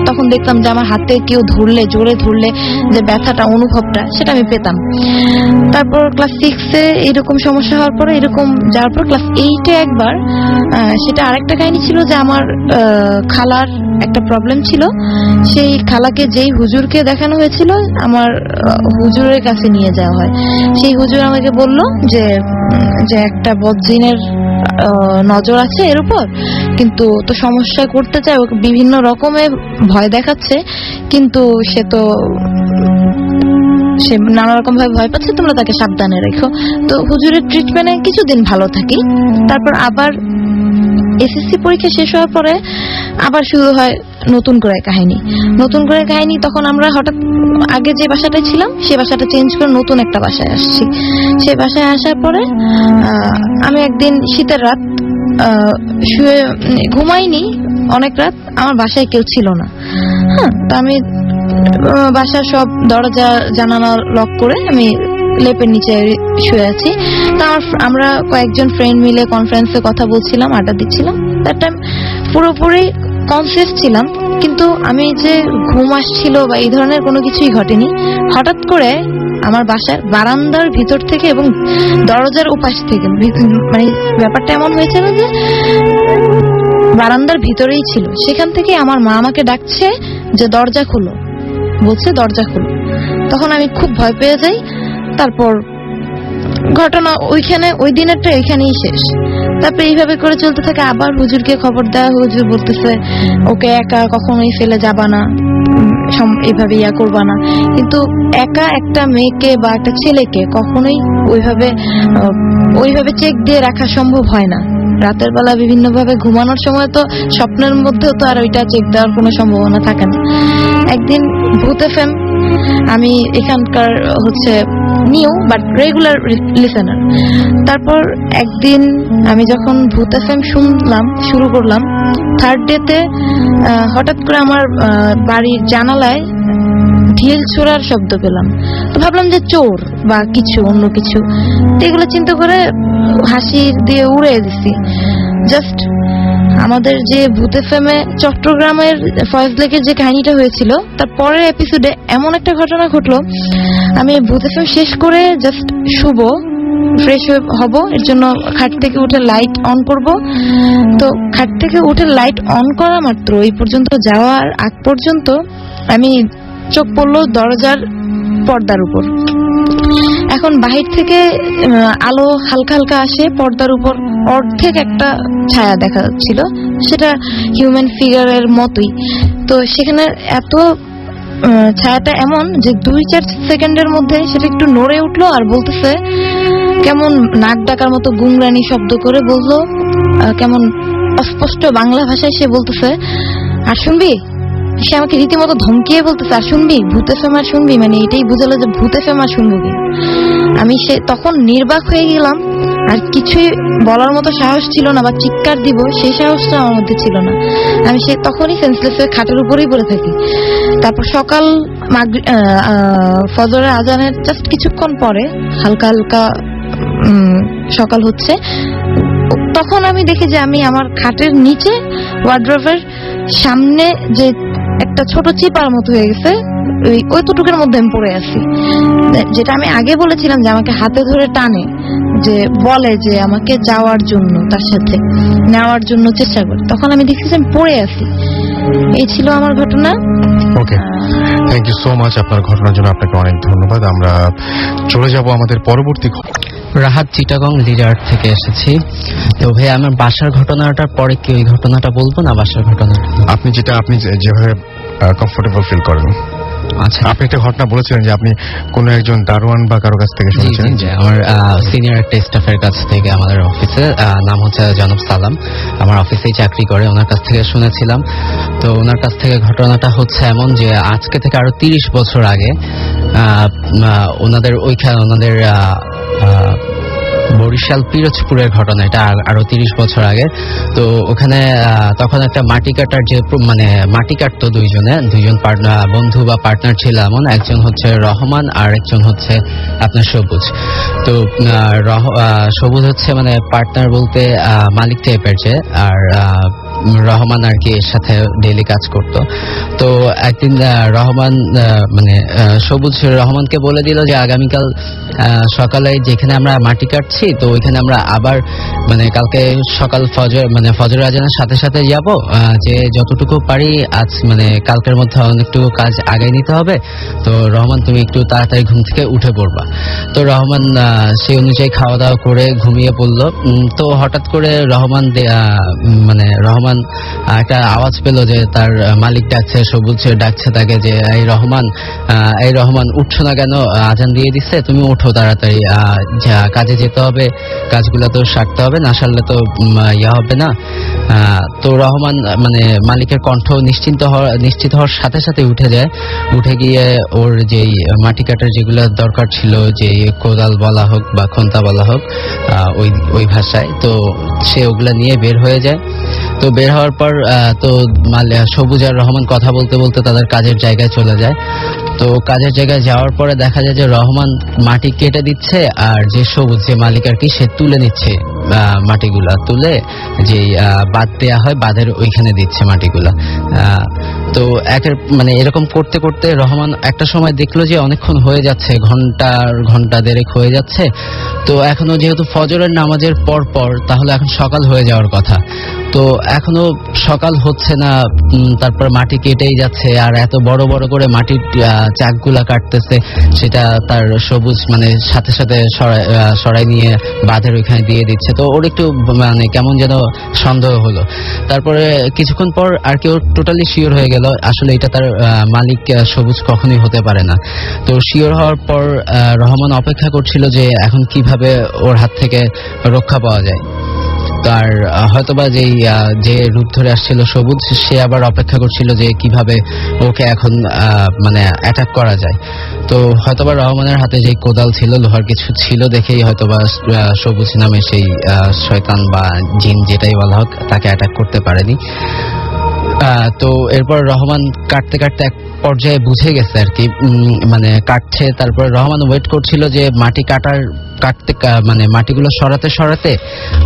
তখন দেখতাম যে আমার হাতে কেউ ধরলে, জোরে ধরলে যে ব্যথাটা, অনুভবটা, সেটা আমি পেতাম। তারপর ক্লাস 6-এ এরকম সমস্যা হওয়ার পরে, এরকম যাওয়ার পর ক্লাস 8-এ একবার, সেটা আরেকটা কাহিনী ছিল যে আমার খালার একটা প্রবলেম ছিল। সেই খালাকে যেই হুজুরকে দেখানো হয়েছিল, আমার হুজুরের কাছে নিয়ে যাওয়া হয়। সেই হুজুর আমাকে বলল যে একটা বদজিনের নজর আছে এর উপর, কিন্তু তো সমস্যা করতে চায়, ওকে বিভিন্ন রকমের ভয় দেখাচ্ছে, কিন্তু সে নানা রকম ভাবে ভয় পাচ্ছে, তোমরা তাকে সাবধানে রেখো। তো হুজুরের ট্রিটমেন্টে কিছুদিন ভালো থাকি। তারপর আবার এসএসসি পরীক্ষা শেষ হওয়ার পরে আবার শুরু হয় নতুন করে কাহিনী। তখন আমরা হঠাৎ আগে যে বাসাটায় ছিলাম সেই বাসাটা চেঞ্জ করে নতুন একটা বাসায় আসছি। সেই বাসায় আসার পরে আমি একদিন শীতের রাত শুয়ে ঘুমাইনি অনেক রাত, আমার বাসায় কেউ ছিল না। তো আমি বাসার সব দরজা জানালা লক করে আমি লেপের নিচে শুয়ে আছি। তা আমরা কয়েকজন ফ্রেন্ড মিলে কনফারেন্সে কথা বলছিলাম, আড্ডা দিচ্ছিলাম। দ্যাট টাইম পুরোপুরি কনসিয়াস ছিলাম, কিন্তু আমি যে ঘুম আসছিল বা এই ধরনের কোনো কিছুই ঘটেনি। হঠাৎ করে আমার বাসার বারান্দার ভিতর থেকে এবং দরজার উপাস থেকে, মানে ব্যাপারটা এমন হয়েছিল যে বারান্দার ভিতরেই ছিল, সেখান থেকে আমার মা আমাকে ডাকছে যে দরজা খোলো, বলছে দরজা খোলো। তখন আমি খুব ভয় পেয়ে যাই। তারপর ঘটনা ওই দিনেরটা ওইখানেই শেষ। তারপরে এইভাবে করে চলতে থাকে। আবার হুজুরকে খবর দেওয়া, হুজুর বলতেছে ওকে একা কখনোই ফেলে যাবা না, এইভাবে করবা না। কিন্তু একা একটা মেয়েকে বা একটা ছেলেকে কখনোই ওইভাবে চেক দিয়ে রাখা সম্ভব হয় না। রাতের বেলা বিভিন্ন ভাবে ঘুমানোর সময় তো স্বপ্নের মধ্যেও তো আর ওইটা চেক দেওয়ার কোনো সম্ভাবনা থাকে না। একদিন ভূত এফএম, আমি এখানকার নিউ বাট রেগুলার লিসেনার। তারপর একদিন আমি যখন ভূত এফএম শুরু করলাম, থার্ড ডেতে হঠাৎ করে আমার বাড়ির জানালায় ঢিল ছোড়ার শব্দ পেলাম। তো ভাবলাম যে চোর বা অন্য কিছু। এগুলো চিন্তা করে হাসি দিয়ে উড়ে দিছি। জাস্ট আমাদের যে ভূত এফএমে চট্টগ্রামের ফয়েজ লেকের যে কাহিনীটা হয়েছিল, তার পরের এপিসোডে এমন একটা ঘটনা ঘটলো। আমি ভূত এফএম শেষ করে জাস্ট শুভ ফ্রেশ হব, এর জন্য খাট থেকে উঠে লাইট অন করব। তো খাট থেকে উঠে লাইট অন করা মাত্র, এই পর্যন্ত যাওয়ার আগ পর্যন্ত আমি চোখ পড়লো দরজার পর্দার উপর। এখন বাহির থেকে আলো হালকা হালকা আসে, পর্দার উপর অর্ধেক একটা ছায়া দেখা যাচ্ছিল, সেটা হিউম্যান ফিগারের মতোই। তো সেখানে এত ছায়াটা এমন যে 2-4 সেকেন্ডের মধ্যে সেটা একটু নড়ে উঠলো, আর বলতেছে কেমন নাক ডাকার মতো গুংরানি শব্দ করে বললো, কেমন অস্পষ্ট বাংলা ভাষায় সে বলতেছে, আর শুনবি। সে আমাকে রীতিমতো ধমকিয়ে বলতেছে, আর শুনবি, ভূতে ফেমার শুনবি, মানে এটাই বুঝালো যে ভূতে ফেমার শুনবো কি। আমি তখন নির্বাক হয়ে গেলাম, আর কিছুই বলার মতো সাহস ছিল না, বা চিৎকার দিব সেই সাহসটা আমার মধ্যে ছিল না। আমি তখনই সেন্সলেস হয়ে খাটের উপরেই পড়ে থাকি। তারপর সকাল ফজরের আজানের জাস্ট কিছুক্ষণ পরে হালকা হালকা সকাল হচ্ছে। তখন আমি দেখি যে আমি আমার খাটের নিচে ওয়ার্ড্রোবের সামনে যে একটা ছোট চিপার মতো হয়ে গেছে, ওইটুকুর মধ্যে আমি পড়ে আছি। যেটা আমি আগে বলেছিলাম যে আমাকে হাতে ধরে টানে, যে বলে যে আমাকে যাওয়ার জন্য, তার সাথে নেওয়ার জন্য চেষ্টা করে। তখন আমি দেখছি যে আমি পড়ে আছি। এই ছিল আমার ঘটনা। ওকে, থ্যাংক ইউ সো মাচ আপনার ঘটনার জন্য। আপনাকে অনেক ধন্যবাদ। আমরা চলে যাব আমাদের পরবর্তী। রাহাত চিটাগং লিডার থেকে এসেছি। তো ভাই আমার বাসার ঘটনাটার পরে কি ওই ঘটনাটা বলবো না বাসার ঘটনাটা? আপনি যেভাবে কমফোর্টেবল ফিল করেন। আচ্ছা, আপনি একটা ঘটনা বলেছিলেন যে আপনি কোন একজন দারোয়ান বা কারো কাছ থেকে শুনেছেন। আমার সিনিয়র একটা স্টাফের কাছ থেকে, আমাদের অফিসে, নাম হচ্ছে জনাব সালাম, আমার অফিসেই চাকরি করে, ওনার কাছ থেকে শুনেছিলাম। তো ওনার কাছ থেকে ঘটনাটা হচ্ছে এমন যে আজকে থেকে আরো 30 বছর আগে ওনাদের বরিশাল পিরোজপুরের ঘটনা, এটা আরো 30 বছর আগে। তো ওখানে তখন একটা মাটি কাটার যে মানে মাটি কাটতো দুইজন বন্ধু বা পার্টনার ছিল এমন, একজন হচ্ছে রহমান আর একজন হচ্ছে আপনার সবুজ। তো সবুজ হচ্ছে মানে পার্টনার বলতে মালিক টাইপের যে, আর রহমান আর কি এর সাথে ডেইলি কাজ করত। তো একদিন রহমান মানে সবুজ রহমানকে বলে দিল যে আগামীকাল সকালে যেখানে আমরা মাটি কাটছি, তো ওইখানে আমরা আবার মানে কালকে সকাল ফজর আজানের সাথে সাথে যাব, যে যতটুকু পারি আজ মানে কালকের মধ্যে অনেকটুকু কাজ আগায় নিতে হবে। তো রহমান তুমি একটু তাড়াতাড়ি ঘুম থেকে উঠে পড়বা। তো রহমান সেই অনুযায়ী খাওয়া দাওয়া করে ঘুমিয়ে পড়লো। তো হঠাৎ করে রহমান একটা আওয়াজ পেল যে তার মালিক ডাকছে, সবুজ ডাকছে তাকে যে এই রহমান উঠছো না কেন, আজান দিয়ে দিচ্ছে, তুমি ওঠো তাড়াতাড়ি, কাজে যেতে হবে, কাজগুলো তো সারতে হবে, না সারলে তো হবে না। তো রহমান মানে মালিকের কণ্ঠ নিশ্চিত হওয়ার সাথে সাথে উঠে যায়। উঠে গিয়ে ওর যেই মাটি কাটার যেগুলো দরকার ছিল, যে কোদাল বলা হোক বা খন্তা বলা হোক ওই ভাষায়, তো সে ওগুলা নিয়ে বের হয়ে যায়। তো বের হওয়ার পর তো সবুজ আর রহমান কথা বলতে বলতে তাদের কাজের জায়গায় চলে যায়। তো কাজের জায়গায় যাওয়ার পরে দেখা যায় যে রহমান মাটি কেটে দিচ্ছে, আর যে সবুজ যে মালিক আর কি সে তুলে নিচ্ছে মাটিগুলা, তুলে যে বাঁধ দেয়া হয় বাঁধের ওইখানে দিচ্ছে মাটিগুলা। তো মানে এরকম করতে করতে রহমান একটা সময় দেখলো যে অনেকক্ষণ হয়ে যাচ্ছে, ঘন্টা দেড়েক হয়ে যাচ্ছে। তো এখনো যেহেতু ফজরের নামাজের পর তাহলে এখন সকাল হয়ে যাওয়ার কথা, তো এখনো সকাল হচ্ছে না। তারপর মাটি কেটেই যাচ্ছে, আর এত বড় বড় করে মাটির চাকগুলা কাটতেছে, সেটা তার সবুজ মানে সাথে সাথে সরাই নিয়ে বাঁধের ওইখানে দিয়ে দিচ্ছে। তো ওর একটু মানে কেমন যেন সন্দেহ হলো। তারপরে কিছুক্ষণ পর আর কি ওর টোটালি শিওর হয়ে গেল আসলে এটা তার মালিক সবুজ কখনোই হতে পারে না। তো শিওর হওয়ার পর রহমান অপেক্ষা করছিল যে এখন কিভাবে ওর হাত থেকে রক্ষা পাওয়া যায়। তার হয়তোবা যে রূপ ধরে আসছিল সবুজ, সে আবার অপেক্ষা করছিল যে কিভাবে ওকে এখন মানে অ্যাটাক করা যায়। তো হয়তোবা রহমানের হাতে যে কোদাল ছিল, লোহার কিছু ছিল দেখেই হয়তোবা সবুজ নামে সেই শয়তান বা জিন যেটাই বলা হোক তাকে অ্যাটাক করতে পারেনি। তো এরপর রহমান কাটতে কাটতে এক পর্যায়ে বুঝে গেছে আর কি, মানে কাটছে। তারপর রহমান ওয়েট করছিল যে মাটি কাটতে মানে মাটিগুলো সরাতে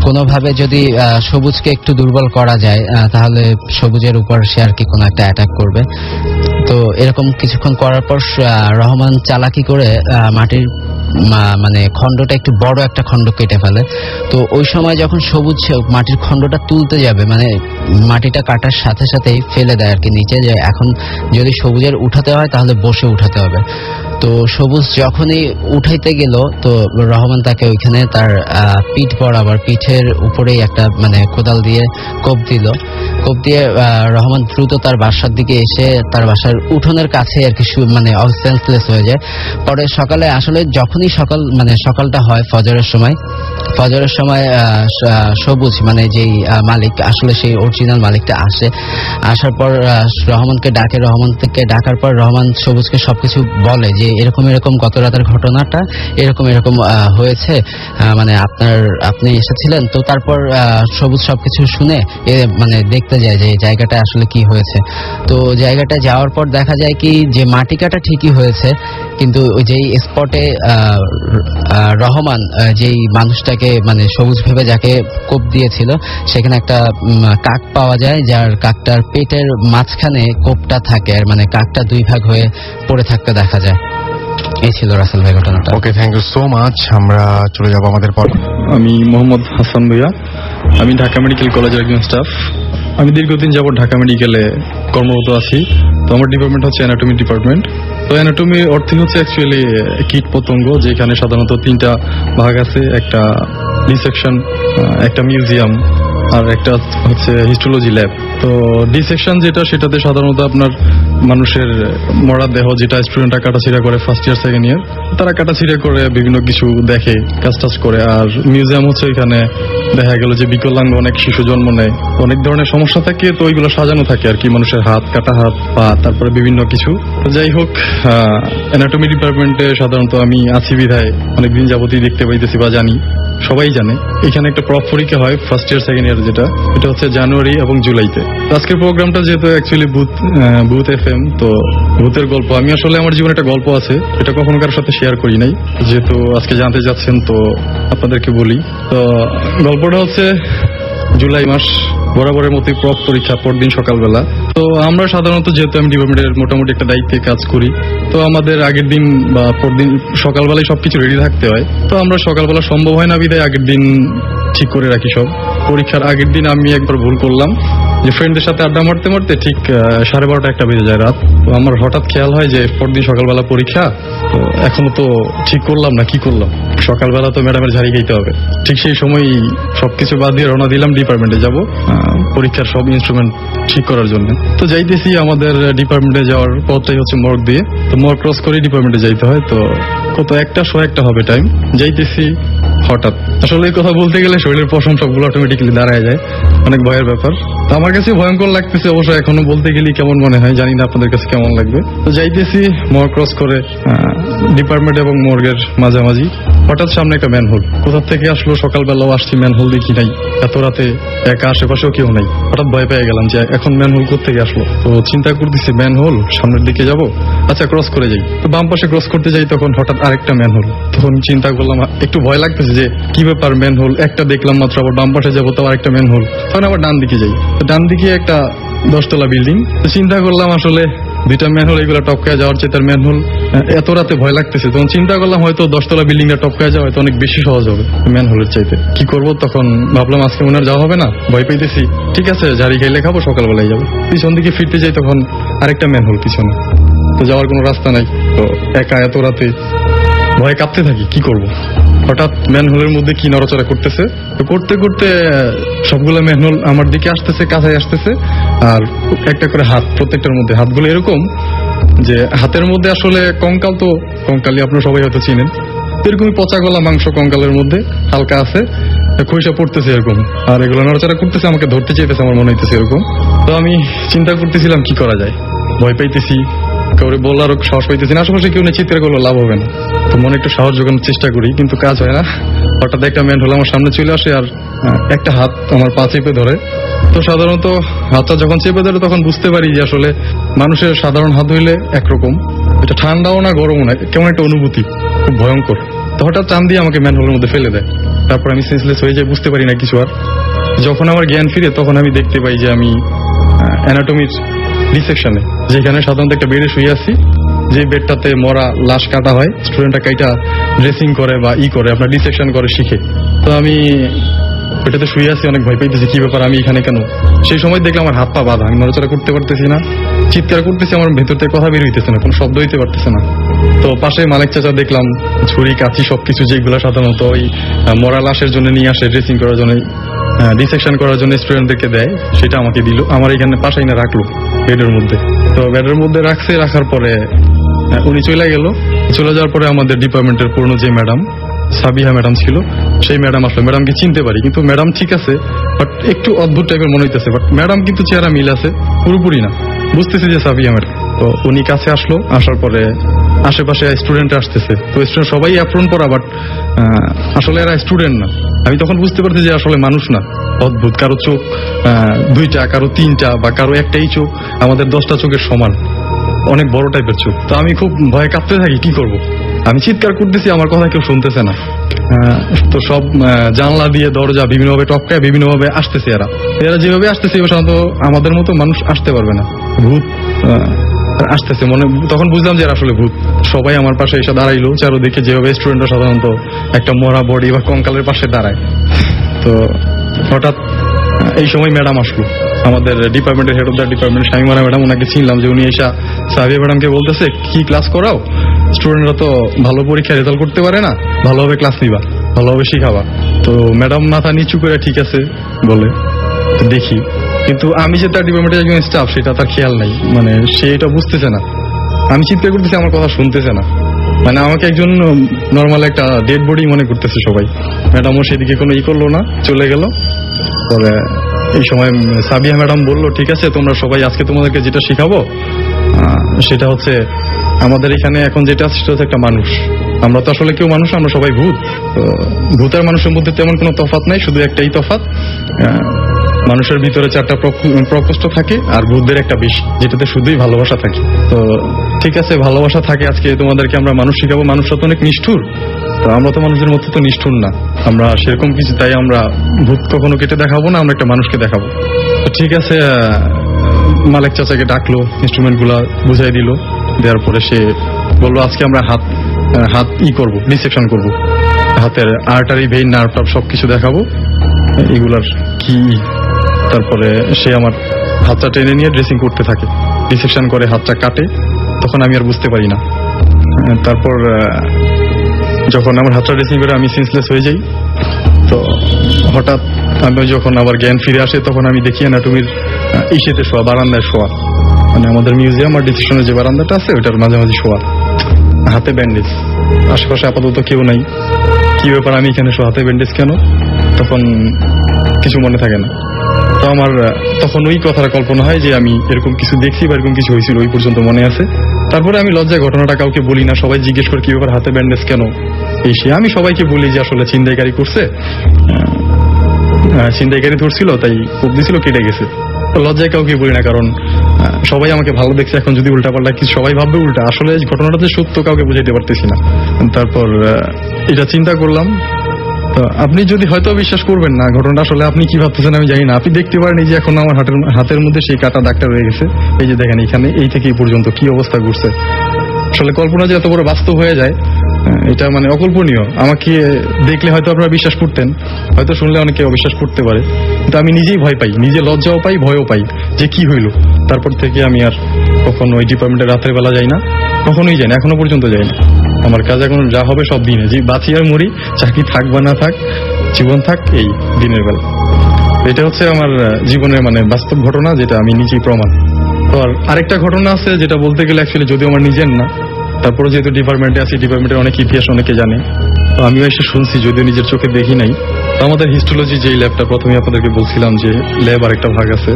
কোনোভাবে যদি সবুজকে একটু দুর্বল করা যায়, তাহলে সবুজের উপর সে আর কি কোনো একটা অ্যাটাক করবে। তো এরকম কিছুক্ষণ করার পর রহমান চালাকি করে মাটির মানে খণ্ডটা একটু বড় একটা খণ্ড কেটে ফেলে। তো ওই সময় যখন সবুজ মাটির খণ্ডটা তুলতে যাবে, মানে মাটিটা কাটার সাথে সাথেই ফেলে দেয় আর কি নিচে, যে এখন যদি সবুজের উঠাতে হয় তাহলে বসে উঠাতে হবে। তো সবুজ যখনই উঠাইতে গেল, তো রহমান তাকে ওইখানে তার পিঠ বরাবর পিঠের উপরেই একটা মানে কোদাল দিয়ে কোপ দিয়ে রহমান দ্রুত তার বাসার দিকে এসে তার বাসার উঠোনের কাছে আর কি মানে সেন্সলেস হয়ে যায়। পরে সকালে আসলে যখনই সকালটা হয় ফজরের সময় সবুজ মানে যেই মালিক আসলে সেই অরিজিনাল মালিকটা আসার পর রহমানকে ডাকার পর রহমান সবুজকে সবকিছু বলে যে এরকম গত রাতের ঘটনাটা এরকম হয়েছে, মানে আপনি এসেছিলেন। তো তারপর সবুজ সবকিছু শুনে মানে দেখতে যায় যে জায়গাটা আসলে কি হয়েছে। তো জায়গাটা যাওয়ার পর দেখা যায় কি যে মাটি কাটা ঠিকই হয়েছে, কিন্তু ওই যেই স্পটে রহমান যেই মানুষটাকে মানে সবুজ ভেবে যাকে কোপ দিয়েছিল, সেখানে একটা কাক পাওয়া যায়, যার কাকটার পেটের মাঝখানে কোপটা থাকে, আর মানে কাকটা দুই ভাগ হয়ে পড়ে থাকতে দেখা যায়। এই ছিল রাসেল ভাই ঘটনাটা। ওকে, থ্যাংক ইউ সো মাচ। আমরা চলে যাব আমাদের পর। আমি মোহাম্মদ হাসান ভুঁইয়া, আমি ঢাকা মেডিকেল কলেজের একজন স্টাফ। আমি দীর্ঘদিন যাবত ঢাকা মেডিকেলে কর্মরত আছি। তো আমার ডিপার্টমেন্ট হচ্ছে অ্যানাটমি ডিপার্টমেন্ট। তো অ্যানাটমি অর্থে হচ্ছে অ্যাকচুয়ালি কীট পতঙ্গ, যেখানে সাধারণত 3টা ভাগ আছে, একটা ডিসেকশন, একটা মিউজিয়াম, আর একটা হচ্ছে হিস্টোলজি ল্যাব। তো ডিসেকশন সেটাতে সাধারণত আপনার মানুষের মরা দেহ, যেটা স্টুডেন্টরা কাটাছিড়া করে ফার্স্ট ইয়ার সেকেন্ড ইয়ার, তারা কাটাছিড়া করে বিভিন্ন কিছু দেখে, কাজ করে। আর মিউজিয়াম হচ্ছে এখানে দেখা গেল যে বিকলাঙ্গ অনেক শিশু জন্ম নেয়, অনেক ধরনের সমস্যা থাকে, তো ওইগুলো সাজানো থাকে আর কি, মানুষের হাত, কাটা হাত, পা, তারপরে বিভিন্ন কিছু। তো যাই হোক, অ্যানাটমি ডিপার্টমেন্টে সাধারণত আমি আছি বিধায় অনেকদিন যাবতই দেখতে পাইতেছি বা জানি। সবাই জানে এখানে একটা প্রপ পরীক্ষা হয় ফার্স্ট ইয়ার সেকেন্ড ইয়ার, যেটা এটা হচ্ছে জানুয়ারি এবং জুলাইতে। আজকের প্রোগ্রামটা যেহেতু অ্যাকচুয়ালি বুথ FM, তো ভূতের গল্প, আমি আসলে আমার জীবনে একটা গল্প আছে, এটা কখনো কারোর সাথে শেয়ার করি নাই, যেহেতু আজকে জানতে যাচ্ছেন তো আপনাদেরকে বলি। তো গল্পটা হচ্ছে জুলাই মাস, বরাবরের মতোই প্রপ পরীক্ষা পরদিন সকালবেলা। তো আমরা সাধারণত, যেহেতু আমি ডিপার্টমেন্টের মোটামুটি একটা দায়িত্বে কাজ করি, তো আমাদের আগের দিন বা পরদিন সকালবেলায় সবকিছু রেডি থাকতে হয়। তো আমরা সকালবেলা সম্ভব হয় না বিদায় আগের দিন ঠিক করে রাখি সব। পরীক্ষার আগের দিন আমি একবার ভুল করলাম, যে ফ্রেন্ডের সাথে আড্ডা মারতে মারতে ঠিক 12:30 একটা বেজে যায় রাত। তো আমার হঠাৎ খেয়াল হয় যে পরদিন সকালবেলা পরীক্ষা, তো এখনো তো ঠিক করলাম না, কি করলাম, সকালবেলা তো ম্যাডামের ঝাড়ি খাইতে হবে। ঠিক সেই সময় সবকিছু বাদ দিয়ে রওনা দিলাম ডিপার্টমেন্টে যাব পরীক্ষার সব ইনস্ট্রুমেন্ট ঠিক করার জন্য। তো যাইতেছি, আমাদের ডিপার্টমেন্টে যাওয়ার পথটাই হচ্ছে মর্গ দিয়ে, তো মর্গ ক্রস করে ডিপার্টমেন্টে যাইতে হয়। তো কত 1:00 হবে টাইম, যাইতেছি হঠাৎ, আসলে এই কথা বলতে গেলে শরীরের পশম সবগুলো অটোমেটিক্যালি দাঁড়ায় যায়, অনেক ভয়ের ব্যাপার। তো আমার কাছে ভয়ঙ্কর লাগতেছে অবশ্য, এখনো বলতে গেলে কেমন মনে হয় জানি না আপনাদের কাছে কেমন লাগবে। তো যাইতেছি মর্গ ক্রস করে ডিপার্টমেন্ট এবং মর্গের মাঝামাঝি, হঠাৎ সামনে একটা ম্যানহোল। কোথা থেকে আসলো, সকালবেলাও আসছি, ম্যানহোল দেখি নাই, এত রাতে একা, আশেপাশেও কেউ নাই। হঠাৎ ভয় পেয়ে গেলাম যে এখন ম্যানহোল কোথেকে আসলো। তো চিন্তা করতেছি ম্যানহোল, সামনের দিকে যাব, আচ্ছা ক্রস করে যাই। তো বাম পাশে ক্রস করতে যাই, তখন হঠাৎ আরেকটা ম্যানহোল। তখন চিন্তা করলাম, একটু ভয় লাগতেছে যে কি ব্যাপার, ম্যানহোল একটা দেখলাম মাত্র, আবার বাম পাশে যাবো, তো আরেকটা ম্যানহোল। তখন আবার ডান দিকে যাই, তো ডান দিকে একটা 10 তলা বিল্ডিং। তো চিন্তা করলাম আসলে দুইটা ম্যানহোল, এগুলো টপকায় যাওয়ার চেয়ে তার ম্যানহোল, এত রাতে ভয় লাগতেছে। তখন চিন্তা করলাম হয়তো 10 তলা বিল্ডিংটা টপকায় যাওয়া হয়তো অনেক বেশি সহজ হবে ম্যানহোলের চাইতে। কি করব, তখন ভাবলাম আজকে মনে আর যাওয়া হবে না, ভয় পাইতেছি, ঠিক আছে ঝাড়ি খাইলে খাবো, সকালবেলায় যাবো। পিছন দিকে ফিরতে যাই, তখন আরেকটা ম্যানহোল পিছনে, তো যাওয়ার কোনো রাস্তা নাই। তো একা এত রাতে ভয় কাঁপতে থাকি, কি করব। হঠাৎ ম্যানহোলের মধ্যে কি নড়াচড়া করতেছে, তো করতে করতে সবগুলো ম্যানহোল আমার দিকে আসতেছে, কাছায় আসতেছে, আর একটা করে হাত, প্রত্যেকটার মধ্যে হাতগুলো এরকম যে হাতের মধ্যে আসলে কঙ্কাল, তো কঙ্কালি আপনারা সবাই হয়তো চিনেন, এরকমই পচা গলা মাংস কঙ্কালের মধ্যে হালকা আছে, খইসা পড়তেছে এরকম, আর এগুলো নড়াচড়া করতেছে, আমাকে ধরতে চাইতেছে, আমার মনে হইতেছে এরকম। তো আমি চিন্তা করতেছিলাম কি করা যায়, ভয় পাইতেছি, কাউরে বলারও সাহস পাইতেছি না, আশেপাশে কেউ নেই, চিৎকার করলে লাভ হবে না। তো মনে একটু সাহস জোগানোর চেষ্টা করি, কিন্তু কাজ হয় না। হঠাৎ একটা ম্যানহোল আমার সামনে চলে আসে, আর একটা হাত আমার পা চেপে ধরে। তো সাধারণত হাতটা যখন চেপে ধরে, তখন বুঝতে পারি যে আসলে মানুষের সাধারণ হাত হইলে একরকম, এটা ঠান্ডাও না গরমও না, কেমন একটা অনুভূতি, খুব ভয়ঙ্কর। তো হঠাৎ টান দিয়ে আমাকে ম্যানহোলের মধ্যে ফেলে দেয়, তারপর আমি সেন্সলেস হয়ে যাই, বুঝতে পারি না কিছু আর। যখন আমার জ্ঞান ফিরে, তখন আমি দেখতে পাই যে আমি অ্যানাটমির ডিসেকশনে, যেখানে সাধারণত একটা বেডে শুয়ে আছি, যে বেডটাতে মরা লাশ কাটা হয়, স্টুডেন্টরা কাইটা ড্রেসিং করে বা করে আপনার ডিসেকশন করে শিখে। তো আমি বেডটাতে শুয়ে আছি, অনেক ভয় পাইতেছি, কি ব্যাপার, আমি এখানে কেন। সেই সময় দেখলাম আমার হাত পা বাঁধা, আমি নড়াচড়া করতে পারতেছি না, চিৎকার করতেছি, আমার ভেতর থেকে কথা বের হইতেছে না, কোনো শব্দ হইতে পারতেছে না। তো পাশে মালিক চাচা দেখলাম ছুরি কাঁচি সবকিছু, যেগুলো সাধারণত ওই মরা লাশের জন্য নিয়ে আসে, ড্রেসিং করার জন্য, ডিসেকশন করার জন্য স্টুডেন্টদেরকে দেয়, সেটা আমাকে দিল, আমার এখানে পাশেই না রাখলো বেডের মধ্যে। তো বেডের মধ্যে রাখছে, রাখার পরে উনি চলে গেল। চলে যাওয়ার পরে আমাদের ডিপার্টমেন্টের পুরনো যে ম্যাডাম সাবিহা ম্যাডাম ছিল, সেই ম্যাডাম আসলো। ম্যাডামকে চিনতে পারি, কিন্তু ম্যাডাম ঠিক আছে, বাট একটু অদ্ভুত টাইপের মনে হইতেছে, বাট ম্যাডাম কিন্তু চেহারা মিল আছে, পুরোপুরি না, বুঝতেছি যে সাবিহা ম্যাডাম। তো উনি কাছে আসলো, আসার পরে আশেপাশে স্টুডেন্ট আসতেছে, তো স্টুডেন্ট সবাই অ্যাপ্রন পরা, বাট আসলে এরা স্টুডেন্ট না। আমি তখন বুঝতে পারছি যে আসলে মানুষ না, অদ্ভুত, কারো চোখ 2টা, কারো 3টা, বা কারো একটাই চোখ, আমাদের 10টা চোখের সমান, অনেক বড় টাইপের চোখ। তো আমি খুব ভয়ে কাঁপতে থাকি, কি করব। আমি চিৎকার করতেছি, আমার কথা কেউ শুনতেছে না। তো সব জানলা দিয়ে দরজা বিভিন্নভাবে টপকায়, বিভিন্নভাবে আসতেছে। এরা যেভাবে আসতেছে, সাধারণত আমাদের মতো মানুষ আসতে পারবে না, ভূত আসতেছে মনে। তখন বুঝলাম যে আসলে ভূত। সবাই আমার পাশে এসে দাঁড়াইলো, চারোদিকে যেভাবে স্টুডেন্টরা সাধারণত একটা মরা বডি বা কঙ্কালের পাশে দাঁড়ায়। তো হঠাৎ এই সময় ম্যাডাম আসলো, আমাদের ডিপার্টমেন্টের head of the department Shamimara madam. ওনাকে চিনলাম যে উনি এসা সাবিয়া ম্যাডামকে বলতেছে, কি ক্লাস করাও, স্টুডেন্টরা তো ভালো পরীক্ষা রেজাল্ট করতে পারে না, ভালোভাবে ক্লাস নিবা, ভালোভাবে শিখাবা। তো ম্যাডাম মাথা নিচু করে ঠিক আছে বলে, দেখি। কিন্তু আমি যে তার ডিপার্টমেন্টের একজন স্টাফ, সেটা তার খেয়াল নাই, মানে সে এটা বুঝতেছে না। আমি চিন্তা করতেছি, আমার কথা শুনতেছে না, মানে আমাকে একজন নর্মাল একটা ডেড বডি মনে করতেছে সবাই। ম্যাডামও সেদিকে কোনো করলো না, চলে গেল। পরে এই সময় সাবিয়া ম্যাডাম বললো, ঠিক আছে তোমরা সবাই, আজকে তোমাদেরকে যেটা শিখাবো সেটা হচ্ছে, আমাদের এখানে এখন যেটা আছে সেটা হচ্ছে একটা মানুষ, আমরা তো আসলে কেউ মানুষ, আমরা সবাই ভূত। তো ভূত আর মানুষের মধ্যে তেমন কোনো তফাৎ নাই, শুধু একটাই তফাৎ, মানুষের ভিতরে 4টা প্রকোষ্ঠ থাকে আর ভূতদের একটা বিষ, যেটাতে শুধুই ভালোবাসা থাকে। তো ঠিক আছে, ভালোবাসা থাকে, আজকে তোমাদেরকে আমরা মানুষ শিখাবো। মানুষরা তো অনেক নিষ্ঠুর, তো আমরা তো মানুষের মধ্যে তো নিষ্ঠুর না, আমরা সেরকম কিছু, তাই আমরা ভূত কখনো কেটে দেখাবো না, আমরা একটা মানুষকে দেখাবো। তো ঠিক আছে, মালিক চাচাকে ডাকলো, ইনস্ট্রুমেন্ট গুলা বুঝাই দিল, দেওয়ার পরে সে বললো আজকে আমরা হাত করবো, ডিসেকশন করবো, হাতের আর্টারি, ভেইন, নার্ভ টার্ভ সবকিছু দেখাবো, এগুলার কি। তারপরে সে আমার হাতটা টেনে নিয়ে ড্রেসিং করতে থাকে, ডিসেকশন করে হাতটা কাটে, তখন আমি আর বুঝতে পারি না। তারপর যখন আমার হাতটা ড্রেসিং করে আমি সেন্সলেস হয়ে যাই, তো হঠাৎ আমি যখন আবার জ্ঞান ফিরে আসে, তখন আমি দেখি অ্যানাটমির ইসেতে শোয়া, বারান্দায় শোয়া, মানে আমাদের মিউজিয়াম আর ডিসেকশনের যে বারান্দাটা আছে ওইটার মাঝামাঝি শোয়া, হাতে ব্যান্ডেজ, আশেপাশে আপাতত কেউ নাই। কি ব্যাপার, আমি এখানে হাতে ব্যান্ডেজ কেন? তখন কিছু মনে থাকে না। তো আমার তখন ওই কথাটা কল্পনা হয় যে আমি এরকম কিছু দেখছি বা এরকম কিছু হয়েছিল, ওই পর্যন্ত মনে আছে। তারপরে আমি লজ্জায় ঘটনাটা কাউকে বলি না, সবাই জিজ্ঞেস করে কি ব্যাপার, হাতে ব্যান্ডেজ কেন, এই সে। আমি সবাইকে বলি যে আসলে ছিনতাইকারী করছে, ছিনতাইকারী ধরছিল, তাই কোপ দিছিল, কেটে গেছে। লজ্জায় কাউকে বলি না, কারণ সবাই আমাকে ভালো দেখছে। এখন যদি উল্টাপাল্টা কিছু সবাই ভাববে উল্টা, আসলে ঘটনাটা যে সত্য কাউকে বুঝাইতে পারতেছি না। তারপর এটা চিন্তা করলাম, তো আপনি যদি হয়তো বিশ্বাস করবেন না ঘটনাটা, আসলে আপনি কি ভাবতেছেন আমি জানি না। আপনি দেখতে পারেন এই যে এখন আমার হাতের মধ্যে সেই কাটা দাগটা রয়ে গেছে, এই যে দেখেন এখানে, এই থেকে এই পর্যন্ত কি অবস্থা ঘটছে। আসলে কল্পনা যে এত বড় বাস্তব হয়ে যায়, এটা মানে অকল্পনীয়। আমাকে দেখলে হয়তো আপনারা বিশ্বাস করতেন, হয়তো শুনলে অনেকে অবিশ্বাস করতে পারে, কিন্তু আমি নিজেই ভয় পাই, নিজে লজ্জাও পাই, ভয়ও পাই যে কি হইল। তারপর থেকে আমি আর কখনো ওই ডিপার্টমেন্টে রাতের বেলা যাই না, কখনোই যাই না, এখনো পর্যন্ত যাই না। আমার কাজ এখন যা হবে সব দিনে, যে বাঁচি আর মরি, চাকরি থাক বা না থাক, জীবন থাক, এই দিনের বেলা। এটা হচ্ছে আমার জীবনের মানে বাস্তব ঘটনা, যেটা আমি নিজেই প্রমাণ। তো আরেকটা ঘটনা আছে যেটা বলতে গেলে অ্যাকচুয়ালি যদিও আমার নিজের না, তারপরে যেহেতু ডিপার্টমেন্টে আছি, ডিপার্টমেন্টের অনেক ইতিহাস অনেকে জানে, তো আমিও এসে শুনছি, যদিও নিজের চোখে দেখি নাই। তো আমাদের হিস্টোলজি যেই ল্যাবটা প্রথমে আপনাদেরকে বলছিলাম যে ল্যাব আর একটা ভাগ আছে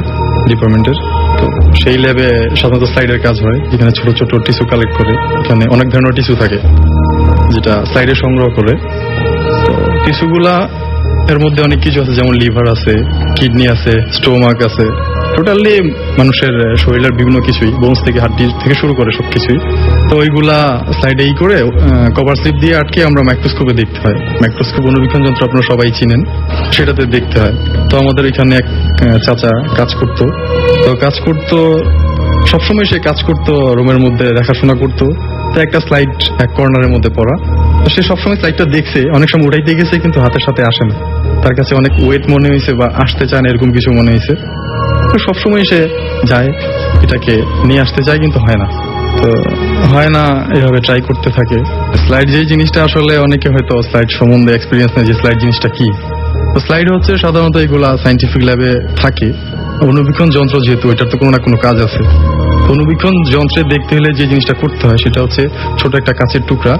ডিপার্টমেন্টের, তো সেই ল্যাবে সাধারণত স্লাইডের কাজ হয়, যেখানে ছোট ছোট টিস্যু কালেক্ট করে, এখানে অনেক ধরনের টিস্যু থাকে যেটা স্লাইডে সংগ্রহ করে। তো টিস্যুগুলা এর মধ্যে অনেক কিছু আছে, যেমন লিভার আছে, কিডনি আছে, স্টোমাক আছে, টোটালি মানুষের শরীরের বিভিন্ন কিছুই, বোনস থেকে হাড্ডি থেকে শুরু করে সবকিছুই। তো ওইগুলা স্লাইডে করে কভার স্লিপ দিয়ে আটকে আমরা মাইক্রোস্কোপে দেখতে হয়। মাইক্রোস্কোপ অনুবীক্ষণ যন্ত্র আপনারা সবাই চিনেন, সেটাতে দেখতে হয়। তো আমাদের এখানে এক চাচা কাজ করতো, তো কাজ করতো সবসময়, সে কাজ করতো রুমের মধ্যে, দেখাশোনা করতো। তো একটা স্লাইড এক কর্নারের মধ্যে পড়া, তো সে সবসময় স্লাইডটা দেখছে, অনেক সময় উঠাইতে গেছে কিন্তু হাতের সাথে আসে না, তার কাছে অনেক ওয়েট মনে হয়েছে বা আসতে চায় না, এরকম কিছু মনে হয়েছে। তো সবসময় সে যায়, এটাকে নিয়ে আসতে চায়, কিন্তু হয় না। তো হয় না, এভাবে ট্রাই করতে থাকে। স্লাইড যেই জিনিসটা, আসলে অনেকে হয়তো স্লাইড সম্বন্ধে এক্সপিরিয়েন্স নেই যে স্লাইড জিনিসটা কি। তো স্লাইড হচ্ছে সাধারণত এগুলা সায়েন্টিফিক ল্যাবে থাকে, অনুবীক্ষণ যন্ত্র যেহেতু, এটার তো কোনো না কোনো কাজ আছে। অনুবীক্ষণ যন্ত্রে দেখতে হলে যে জিনিসটা করতে হয় সেটা হচ্ছে ছোট একটা কাঁচের টুকরা,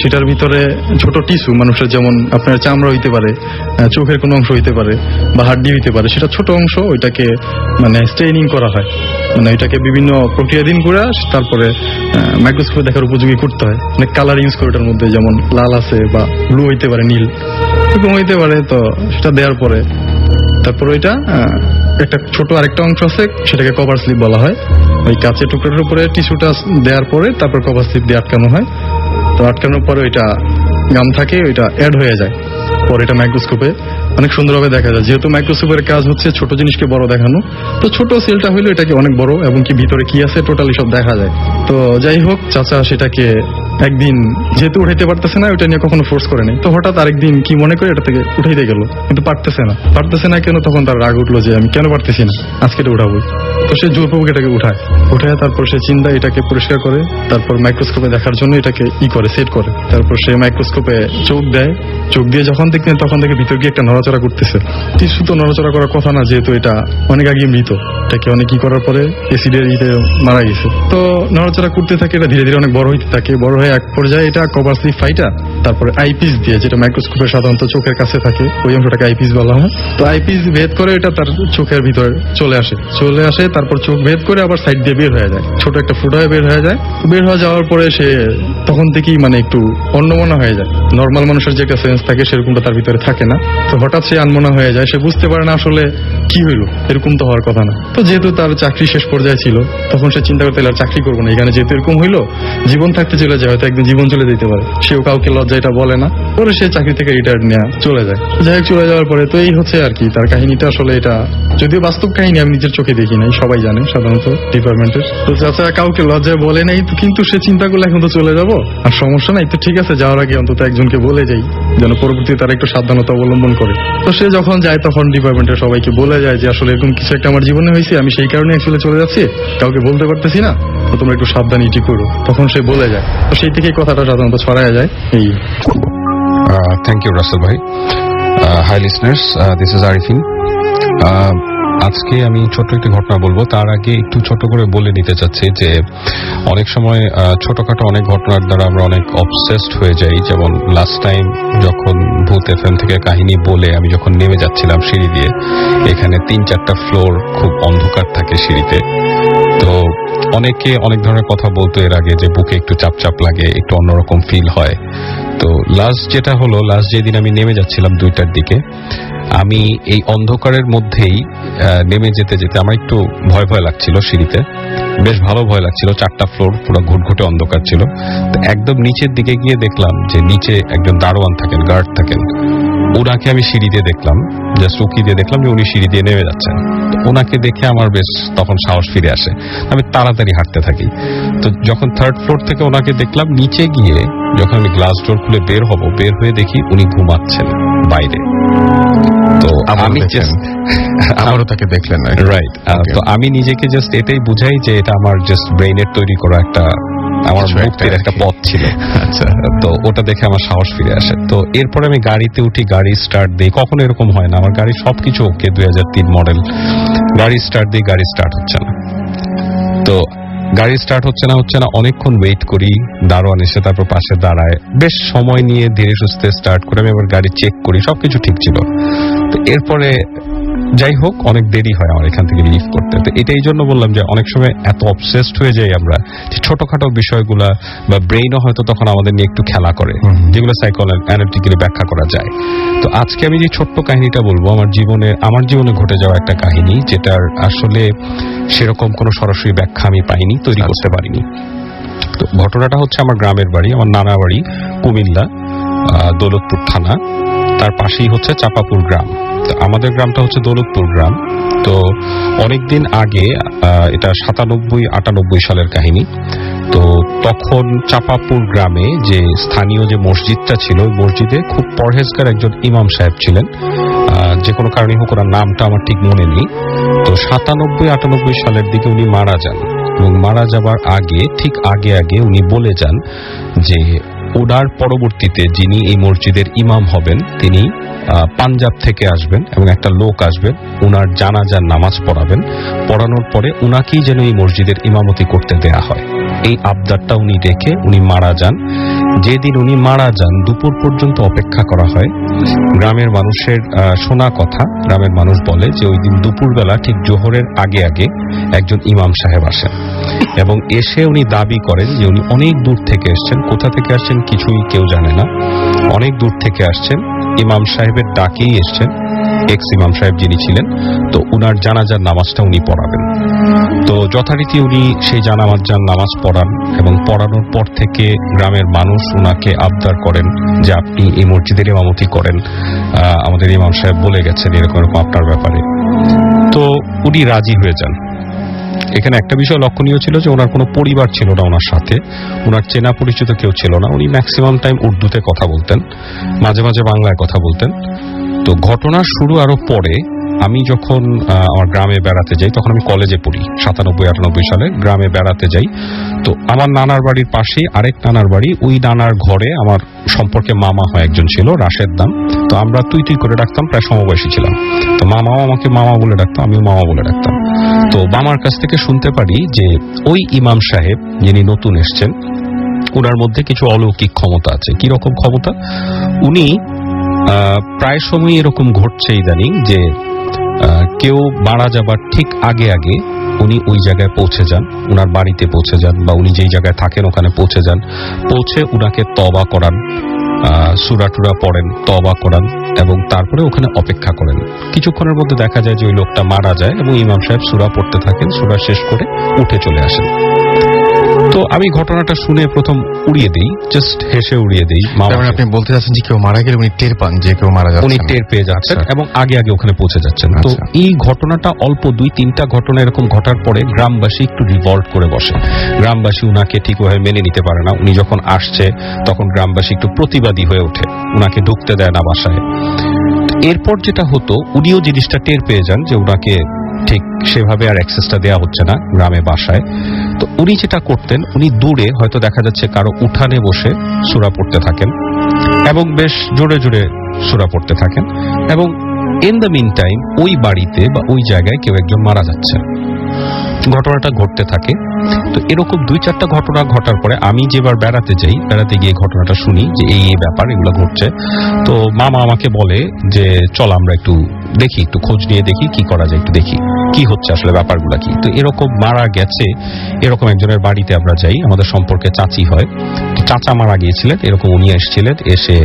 সেটার ভিতরে ছোট টিস্যু, মানুষের যেমন আপনার চামড়া হইতে পারে, চোখের কোনো অংশ হইতে পারে বা হাড্ডি হইতে পারে, সেটা ছোট অংশ, ওইটাকে মানে স্টেইনিং করা হয়, মানে এটাকে বিভিন্ন প্রক্রিয়াধীন করে তারপরে মাইক্রোস্কোপে দেখার উপযোগী করতে হয়। অনেক কালার ইউজ করে ওটার মধ্যে, যেমন লাল আছে বা ব্লু হইতে পারে, নীল এরকম হইতে পারে। তো সেটা দেওয়ার পরে তারপর ওইটা একটা ছোট আরেকটা অংশ আছে, সেটাকে কভার স্লিপ বলা হয়। ওই কাঁচের টুকরার উপরে টিস্যুটা দেওয়ার পরে তারপর কভার স্লিপ দিয়ে আটকানো হয়। তো আটকানোর পরে ওইটা গাম থাকে, ওইটা অ্যাড হয়ে যায়, পরে এটা মাইক্রোস্কোপে অনেক সুন্দরভাবে দেখা যায়। যেহেতু মাইক্রোস্কোপের কাজ হচ্ছে ছোট জিনিসকে বড় দেখানো, তো ছোট সেলটা হইলো এটাকে অনেক বড়, এবং কি ভিতরে কি আছে টোটালি সব দেখা যায়। তো যাই হোক, চাচা সেটাকে একদিন যেহেতু উঠাইতে পারতেছে না, ওইটা নিয়ে কখনো ফোর্স করে নাই, তো হঠাৎ আরেকদিন কি মনে করে এটা থেকে উঠাইতে গেল, কিন্তু পারতেছে না কেন, তখন তার রাগ উঠলো যে আমি কেন পারতেছি না, আজকে এটা উঠাবোই। তো সে জোরপূর্বক এটাকে উঠায়, তারপর সে চিন্তা এটাকে পরিষ্কার করে, তারপর মাইক্রোস্কোপে দেখার জন্য এটাকে সেট করে, তারপর সে মাইক্রোস্কোপে চোখ দেয়। চোখ দিয়ে যখন দেখতেন তখন থেকে ভিতর গিয়ে একটা নড়াচড়া করতেছে। টিস্যু তো নড়াচড়া করার কথা না, যেহেতু এটা অনেক আগে মৃত, এটাকে অনেক করার পরে অ্যাসিডের মারা গেছে। তো নড়াচড়া করতে থাকে, এটা ধীরে ধীরে অনেক বড় হইতে থাকে, বড় হয়ে এক পর্যায়ে এটা কভার স্লিপ ফাইটা তারপরে আইপিস দিয়ে, যেটা মাইক্রোস্কোপের সাধারণত চোখের কাছে থাকে, ওই অংশটাকে আইপিস বলা হয়। তো আইপিস ভেদ করে এটা তার চোখের ভিতরে চলে আসে, তারপর চোখ ভেদ করে আবার সাইড দিয়ে বের হয়ে যায়, ছোট একটা ফুটা হয়ে বের হয়ে যায়। বের হয়ে যাওয়ার পরে সে তখন থেকেই মানে একটু অন্যমনা হয়ে যায়। নর্মাল মানুষের যে একটা সেন্স থাকে সেরকমটা তার ভিতরে থাকে না। তো হঠাৎ সে আনমনা হয়ে যায়, সে বুঝতে পারে না আসলে কি হইলো, এরকম তো হওয়ার কথা না। তো যেহেতু তার চাকরি শেষ পর্যায়ে ছিল, তখন সে চিন্তা করতে আর চাকরি করবো না, এখানে যেহেতু এরকম হইলো, জীবন থাকতে চলে যায়, হয়তো একদিন জীবন চলে যেতে পারে, সেও কাউকে লজ্জা এটা বলে না। পরে সে চাকরি থেকে রিটায়ার্ড নেওয়া চলে যায়। যাই হোক, চলে যাওয়ার পরে তো এই হচ্ছে আর কি তার কাহিনীটা। আসলে এটা যদিও বাস্তব কাহিনী, আমি নিজের চোখে দেখি নাই, সবাই জানে সাধারণত ডিপার্টমেন্টের। তো চাচা কাউকে লজ্জায় বলে নাই, তো কিন্তু সে চিন্তা করলে এখন তো চলে যাব, আর সমস্যা নাই, তো ঠিক আছে যাওয়ার আগে অন্তত একজনকে বলে যাই, যেন পরবর্তীতে তারা একটু সাবধানতা অবলম্বন করে। তো সে যখন যায় তখন ডিপার্টমেন্টের সবাইকে বলে যায় যে আসলে এরকম কিছু একটা আমার জীবনে হয়েছে, আমি সেই কারণে অ্যাকচুয়ালি চলে যাচ্ছি, কাউকে বলতে পারতেছি না, তো তোমরা একটু সাবধানে ইটি করো। তখন সে বলে যায়, তো সেই থেকে কথাটা সাধারণত ছড়ায় যায়। এই থ্যাংক ইউ রাসেল ভাই। Hi listeners, this is Arifin. আজকে আমি ছোট্ট একটি ঘটনা বলবো, তার আগে একটু ছোট করে বলে নিতে চাচ্ছি যে অনেক সময় ছোটখাটো অনেক ঘটনার দ্বারা আমরা অনেক অবসেসড হয়ে যাই। যেমন লাস্ট টাইম যখন ভূত এফএম থেকে কাহিনী বলে আমি যখন নেমে যাচ্ছিলাম সিঁড়ি দিয়ে, এখানে 3-4টা ফ্লোর, খুব অন্ধকার থাকে সিঁড়িতে। তো অনেকে অনেক ধরনের কথা বলতো এর আগে, যে বুকে একটু চাপ লাগে, একটু অন্যরকম ফিল হয়। তো লাস্ট যেটা হলো, লাস্ট যেদিন আমি নেমে যাচ্ছিলাম 2টার দিকে, আমি এই অন্ধকারের মধ্যেই নেমে যেতে যেতে আমার একটু ভয় লাগছিল সিঁড়িতে, বেশ ভালো ভয় লাগছিল। 4টা ফ্লোর পুরো ঘুটঘুটে অন্ধকার ছিল। তো একদম নিচের দিকে গিয়ে দেখলাম যে নিচে একজন দারোয়ান থাকেন, গার্ড থাকেন। ওনাকে আমি সিঁড়ি দিয়ে দেখলাম, জাস্ট উকি দিয়ে দেখলাম যে উনি সিঁড়ি দিয়ে নেমে যাচ্ছেন। ওনাকে দেখে আমার বেশ তখন সাহস ফিরে আসে, আমি তাড়াতাড়ি হাঁটতে থাকি। তো যখন 3rd ফ্লোর থেকে ওনাকে দেখলাম, নিচে গিয়ে যখন আমি গ্লাস ডোর খুলে বের হব, বের হয়ে দেখি উনি ঘুমাচ্ছেন বাইরে। তো আমি আমারও তাকে দেখলেন না, রাইট। তো আমি নিজেকে জাস্ট এটাই বুঝাই যে এটা আমার জাস্ট ব্রেইনের তৈরি করা একটা, আমার মুক্তির একটা পথ ছিল। আচ্ছা, তো ওটা দেখে আমার সাহস ফিরে আসে। তো এরপরে আমি গাড়িতে উঠি, গাড়ি স্টার্ট দিই। কখনো এরকম হয় না, আমার গাড়ি সবকিছু ওকে, 2003 মডেল। গাড়ি স্টার্ট দিই, গাড়ি স্টার্ট হচ্ছে না। তো গাড়ি স্টার্ট হচ্ছে না, অনেকক্ষণ ওয়েট করি, দারোয়ান এসে তারপর পাশে দাঁড়ায়। বেশ সময় নিয়ে ধীরে সুস্থে স্টার্ট করে আমি আবার গাড়ি চেক করি, সবকিছু ঠিক ছিল। তো এরপরে যাই হোক, অনেক দেরি হয় আমার এখান থেকে লিভ করতে। তো এটা এই জন্য বললাম যে অনেক সময় এত অবসেসড হয়ে যাই আমরা, যে ছোটখাটো বিষয়গুলা বা ব্রেইনও হয়তো তখন আমাদের নিয়ে একটু খেলা করে, যেগুলো সাইকোঅ্যানালিটিক্যালি ব্যাখ্যা করা যায়। তো আজকে আমি যে ছোট্ট কাহিনীটা বলবো, আমার জীবনে ঘটে যাওয়া একটা কাহিনী, যেটার আসলে সেরকম কোনো সরাসরি ব্যাখ্যা আমি পাইনি, তৈরি করতে পারিনি। তো ঘটনাটা হচ্ছে আমার গ্রামের বাড়ি, আমার নানা বাড়ি কুমিল্লা, দৌলতপুর থানা, তার পাশেই হচ্ছে চাপাপুর গ্রাম। তো আমাদের গ্রামটা হচ্ছে দৌলতপুর গ্রাম। তো অনেকদিন আগে, এটা 97-98 সালের কাহিনী। তো তখন চাপাপুর গ্রামে যে স্থানীয় যে মসজিদটা ছিল, ওই মসজিদে খুব পরহেজগার একজন ইমাম সাহেব ছিলেন। যে কোনো কারণে হোক, ওনার নামটা আমার ঠিক মনে নেই। তো 97-98 সালের দিকে উনি মারা যান, এবং মারা যাবার আগে, ঠিক আগে উনি বলে যান যে ওনার পরবর্তীতে যিনি এই মসজিদের ইমাম হবেন, তিনি পাঞ্জাব থেকে আসবেন এবং একটা লোক আসবেন, ওনার জানাজার নামাজ পড়াবেন। পড়ানোর পরে ওনাকেই যেন এই মসজিদের ইমামতি করতে দেয়া হয়, এই আবদারটা উনি রেখে উনি মারা যান। যেদিন উনি মারা যান, দুপুর পর্যন্ত অপেক্ষা করা হয়। গ্রামের মানুষের শোনা কথা, গ্রামের মানুষ বলে যে ওই দিন দুপুরবেলা ঠিক জোহরের আগে একজন ইমাম সাহেব আসেন, এবং এসে উনি দাবি করেন যে উনি অনেক দূর থেকে এসছেন। কোথা থেকে আসছেন কিছুই কেউ জানে না, অনেক দূর থেকে আসছেন, ইমাম সাহেবের ডাকেই এসছেন, এক্স ইমাম সাহেব যিনি ছিলেন। তো উনার জানাজার নামাজটা উনি পড়াবেন। তো যথারীতি উনি সেই জানাজার নামাজ পড়ান, এবং পড়ানোর পর থেকে গ্রামের মানুষ উনাকে আবদার করেন যে আপনি এই মসজিদের ইমামতি করেন, আমাদের ইমাম সাহেব বলে গেছেন এরকম আপনার ব্যাপারে। তো উনি রাজি হয়ে যান। এখানে একটা বিষয় লক্ষণীয় ছিল যে ওনার কোনো পরিবার ছিল না ওনার সাথে, ওনার চেনা পরিচিত কেউ ছিল না। উনি ম্যাক্সিমাম টাইম উর্দুতে কথা বলতেন, মাঝে মাঝে বাংলায় কথা বলতেন। তো ঘটনার শুরু আরো পরে, আমি যখন আমার গ্রামে বেড়াতে যাই, তখন আমি কলেজে পড়ি, 97-98 সালে গ্রামে বেড়াতে যাই। তো আমার নানার বাড়ির পাশেই আরেক নানার বাড়ি, ওই নানার ঘরে আমার সম্পর্কে মামা হয় একজন ছিল, রাশেদ নাম। তো আমরা তুই করে ডাকতাম, প্রায় সমবয়সী ছিলাম। তো মামাও আমাকে মামা বলে ডাকতাম, আমিও মামা বলে ডাকতাম। তো মামার কাছ থেকে শুনতে পারি যে ওই ইমাম সাহেব যিনি নতুন এসছেন, ওনার মধ্যে কিছু অলৌকিক ক্ষমতা আছে। কি রকম ক্ষমতা? উনি প্রায় সময় এরকম ঘটছে ইদানিং যে কেউ মারা যাবার ঠিক আগে আগে উনি ওই জায়গায় পৌঁছে যান, উনার বাড়িতে পৌঁছে যান, বা উনি যেই জায়গায় থাকেন ওখানে পৌঁছে যান, পৌঁছে উনাকে তওবা করান, সূরা টুরা পড়েন, তওবা করান, এবং তারপরে ওখানে অপেক্ষা করেন। কিছুক্ষণের মধ্যে দেখা যায় যে ওই লোকটা মারা যায় এবং ইমাম সাহেব সূরা পড়তে থাকেন, সূরা শেষ করে উঠে চলে আসেন। তো আমি ঘটনাটা শুনে প্রথম উড়িয়ে দেই, জাস্ট হেসে উড়িয়ে দেই। আপনি বলতে চাচ্ছেন যে কেউ মারা গেলে উনি টের পান যে কেউ মারা যাচ্ছে, উনি টের পেয়ে যাচ্ছেন এবং আগে আগে ওখানে পৌঁছে যাচ্ছেন। তো এই ঘটনাটা অল্প 2-3টা ঘটনা এরকম ঘটার পরে গ্রামবাসী একটু রিভল্ট করে বসে। গ্রামবাসী উনাকে ঠিকভাবে মেনে নিতে পারে না। উনি যখন আসছে তখন গ্রামবাসী একটু প্রতিবাদী হয়ে ওঠে, উনাকে ঢুকতে দেয় না বাসায়। এরপর যেটা হতো, উনিও জিনিসটা টের পেয়ে যান যে উনাকে ঠিক সেভাবে আর অ্যাক্সেসটা দেওয়া হচ্ছে না গ্রামে বাসায়। তো উনি যেটা করতেন, উনি দূরে হয়তো দেখা যাচ্ছে কারো উঠানে বসে সূরা পড়তে থাকেন এবং বেশ জোরে জোরে সূরা পড়তে থাকেন, এবং ইন দ্য মিন টাইম ওই বাড়িতে বা ওই জায়গায় কেউ একজন মারা যাচ্ছে। ঘটনাটা ঘটতে থাকে। তো এরকম 2-4টা ঘটনা ঘটার পরে আমি যেবার বেড়াতে যাই, বেড়াতে গিয়ে ঘটনাটা শুনি যে এই ব্যাপার এগুলো ঘটছে। তো মামা আমাকে বলে যে চল আমরা একটু দেখি, একটু খোঁজ নিয়ে দেখি কি করা যায়, একটু দেখি কি হচ্ছে আসলে ব্যাপারগুলো কি। তো এরকম মারা গেছে এরকম একজনের বাড়িতে আমরা যাই, আমাদের সম্পর্কে চাচি হয়। চাচা মারা গিয়েছিলেন, এরকম উনি এসেছিলেন, এসে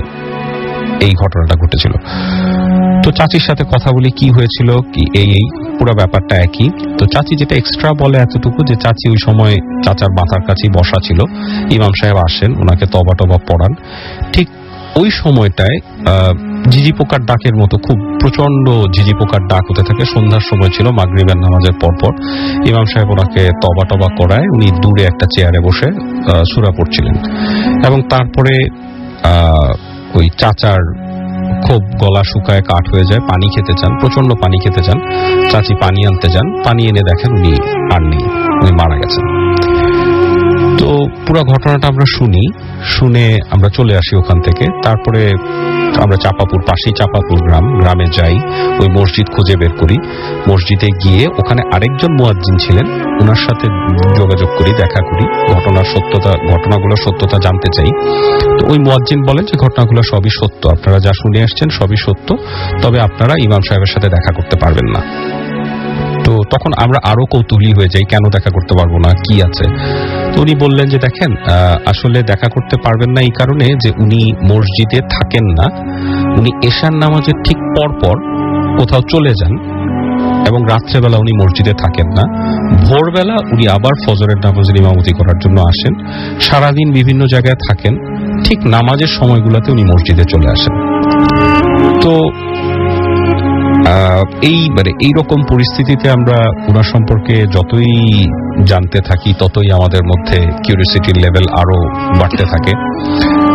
এই ঘটনাটা ঘটেছিল। তো চাচির সাথে কথা বলি কি হয়েছিল, কি এই পুরো ব্যাপারটা একই। তো চাচি যেটা এক্সট্রা বলে এতটুকু যে চাচি ওই সময় চাচার মাথার কাছেই বসা ছিল, ইমাম সাহেব আসেন, ওনাকে তওবা টবা পড়ান। ঠিক ওই সময়টায় ঝিঝি পোকার ডাকের মতো খুব প্রচন্ড ঝিঝি পোকার ডাক হতে থাকে। সন্ধ্যার সময় ছিল, মাগরিবের নামাজের পরপর ইমাম সাহেব ওনাকে তওবা টবা করায়। উনি দূরে একটা চেয়ারে বসে সূরা পড়ছিলেন, এবং তারপরে ওই চাচার খুব গলা শুকায় কাঠ হয়ে যায়, পানি খেতে চান, প্রচন্ড পানি খেতে চান। চাচি পানি আনতে যান, পানি এনে দেখেন উনি আর নেই, উনি মারা গেছেন। তো পুরো ঘটনাটা আমরা শুনে আমরা চলে আসি ওখান থেকে। তারপরে আমরা চাপাপুর, পাশেই চাপাপুর গ্রামে যাই, ওই মসজিদ খুঁজে বের করি। মসজিদে গিয়ে ওখানে আরেকজন মুয়াজ্জিন ছিলেন, ওনার সাথে যোগাযোগ করি, দেখা করি, ঘটনাগুলোর সত্যতা জানতে চাই। তো ওই মুয়াজ্জিন বলেন যে ঘটনাগুলো সবই সত্য, আপনারা যা শুনে আসছেন সবই সত্য, তবে আপনারা ইমাম সাহেবের সাথে দেখা করতে পারবেন না। তো তখন আমরা আরো কৌতূহলী হয়ে যাই, কেন দেখা করতে পারবো না, কি আছে। তো উনি বললেন যে দেখেন, আসলে দেখা করতে পারবেন না এই কারণে যে উনি মসজিদে থাকেন না, উনি এশার নামাজের ঠিক পরপর কোথাও চলে যান, এবং রাত্রেবেলা উনি মসজিদে থাকেন না। ভোরবেলা উনি আবার ফজরের নামাজের ইমামতি করার জন্য আসেন, সারাদিন বিভিন্ন জায়গায় থাকেন, ঠিক নামাজের সময়গুলোতে উনি মসজিদে চলে আসেন। তো এইরকম পরিস্থিতিতে আমরা ওনার সম্পর্কে যতই জানতে থাকি ততই আমাদের মধ্যে কিউরিওসিটির লেভেল আরো বাড়তে থাকে।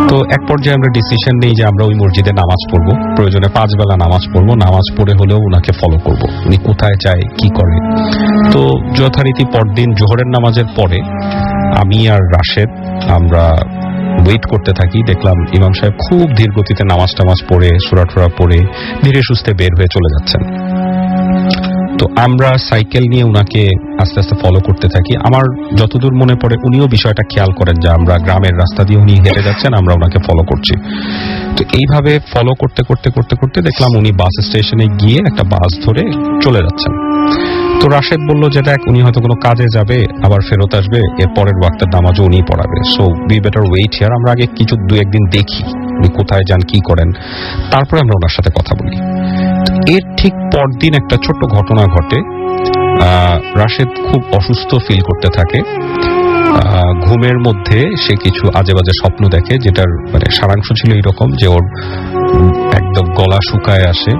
তো এক পর্যায়ে আমরা ডিসিশন নেই যে আমরা ওই মসজিদে নামাজ পড়বো, প্রয়োজনে 5 বেলা নামাজ পড়বো, নামাজ পড়ে হলেও ওনাকে ফলো করব, উনি কোথায় যায় কি করে। তো যথারীতি পরদিন জোহরের নামাজের পরে আমি আর রাশেদ আমরা ওয়েট করতে থাকি। দেখলাম ইমাম সাহেব খুব ধীর গতিতে নামাজ টামাজ পড়ে, সূরা টুরা পড়ে ধীরে সুস্থে বের হয়ে চলে যাচ্ছেন। তো আমরা সাইকেল নিয়ে উনাকে আস্তে আস্তে ফলো করতে থাকি। আমার যতদূর মনে পড়ে উনিও বিষয়টা খেয়াল করেন যে আমরা গ্রামের রাস্তা দিয়ে উনি হেঁটে যাচ্ছেন, আমরা ওনাকে ফলো করছি। তো এইভাবে ফলো করতে করতে করতে করতে দেখলাম উনি বাস স্টেশনে গিয়ে একটা বাস ধরে চলে যাচ্ছেন। তো রাশেদ বলল যে দেখ, উনি হয়তো কোনো কাজে যাবে, আবার ফেরত আসবে, এর পরের ওয়াক্তের নামাজও উনি পড়াবে, so we better wait here, আমরা আগে কিছু 2-1 দিন দেখি উনি কোথায় যান কি করেন, তারপরে আমরা ওনার সাথে কথা বলি। এর ঠিক পরদিন একটা ছোট্ট ঘটনা ঘটে। রাশেদ খুব অসুস্থ ফিল করতে থাকে। ঘুমের মধ্যে সে কিছু আজে বাজে স্বপ্ন দেখে, যেটার মানে সারাংশ ছিল এরকম যে ওর একদম গলা শুকায় আসে,